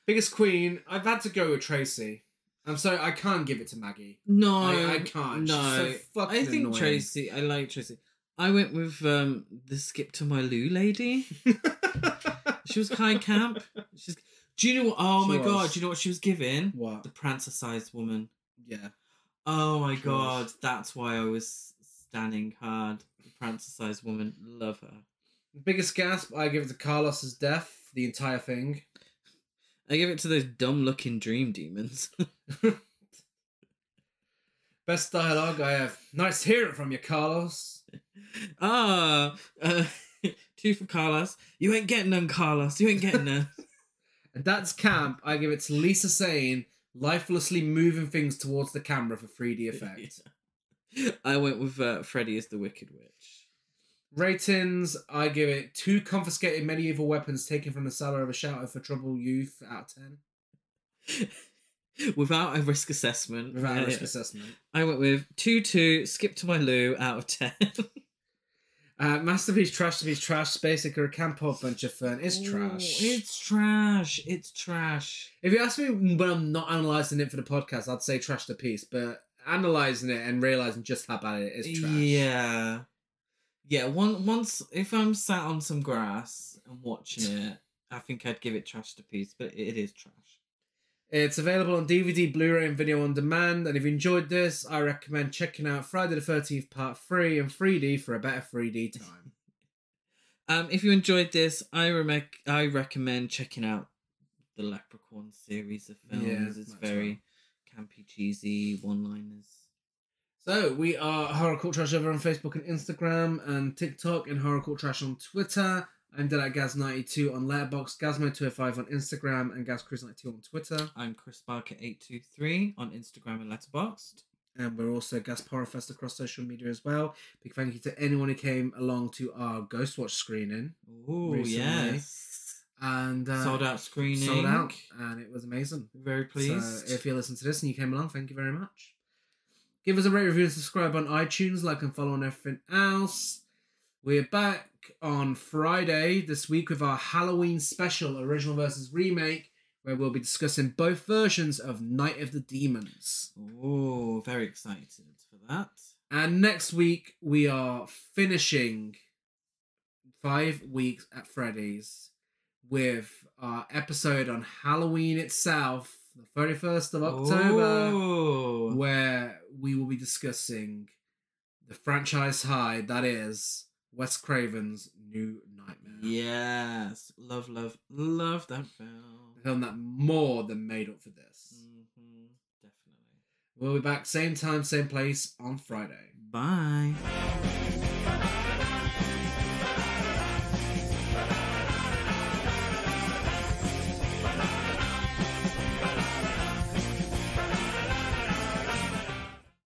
Biggest Queen, I've had to go with Tracy. I'm sorry, I can't give it to Maggie. No, I can't. No, She's so fucking I think annoying. Tracy. I like Tracy. I went with the Skip to My Lou lady. She was kind of camp. Do you know what? Oh my god! Do you know what she was giving? What? The Prancer-sized woman. Yeah. Oh my god! That's why I was standing hard. The Prancer-sized woman. Love her. Biggest gasp, I give it to Carlos's death. The entire thing. I give it to those dumb-looking dream demons. Best dialogue I have. Nice to hear it from you, Carlos. 2 for Carlos. You ain't getting none, Carlos. You ain't getting none. And that's camp. I give it to Lisa Zane, lifelessly moving things towards the camera for 3D effect. Yeah. I went with Freddy as the Wicked Witch. Ratings, I give it 2 confiscated medieval weapons taken from the cellar of a shelter for troubled youth out of 10. Without a risk assessment. Without a risk assessment. I went with 2 Skip to My Lou out of 10. Masterpiece, trash to be trash, basic or a camp or bunch of fun. It's trash. It's trash. It's trash. If you ask me when I'm not analysing it for the podcast, I'd say trash to piece, but analysing it and realising just how bad it is trash. Yeah. Yeah, once if I'm sat on some grass and watching it, I think I'd give it trash to piece, but it is trash. It's available on DVD, Blu-ray, and video on demand. And if you enjoyed this, I recommend checking out Friday the 13th Part 3 and 3D for a better 3D time. If you enjoyed this, I recommend checking out the Leprechaun series of films. Yeah, it's very campy, cheesy one-liners. So, we are Horror Cult Trash over on Facebook and Instagram and TikTok, and Horror Cult Trash on Twitter. I'm Dead at Gaz92 on Letterboxd, Gazmo205 on Instagram, and GazCruise92 on Twitter. I'm Chris Barker823 on Instagram and Letterboxd. And we're also Gas Horrorfest across social media as well. Big thank you to anyone who came along to our Ghostwatch screening. Oh, yes. And sold out screening. Sold out, and it was amazing. Very pleased. So if you listen to this and you came along, thank you very much. Give us a rate, review, and subscribe on iTunes, like and follow on everything else. We're back on Friday this week with our Halloween special, original versus remake, where we'll be discussing both versions of Night of the Demons. Oh, very excited for that. And next week, we are finishing 5 weeks at Freddy's with our episode on Halloween itself, the 31st of October, where we will be discussing the franchise high that is Wes Craven's New Nightmare. Yes. Love that film. The film that more than made up for this. Mm-hmm. Definitely. We'll be back same time, same place on Friday. Bye.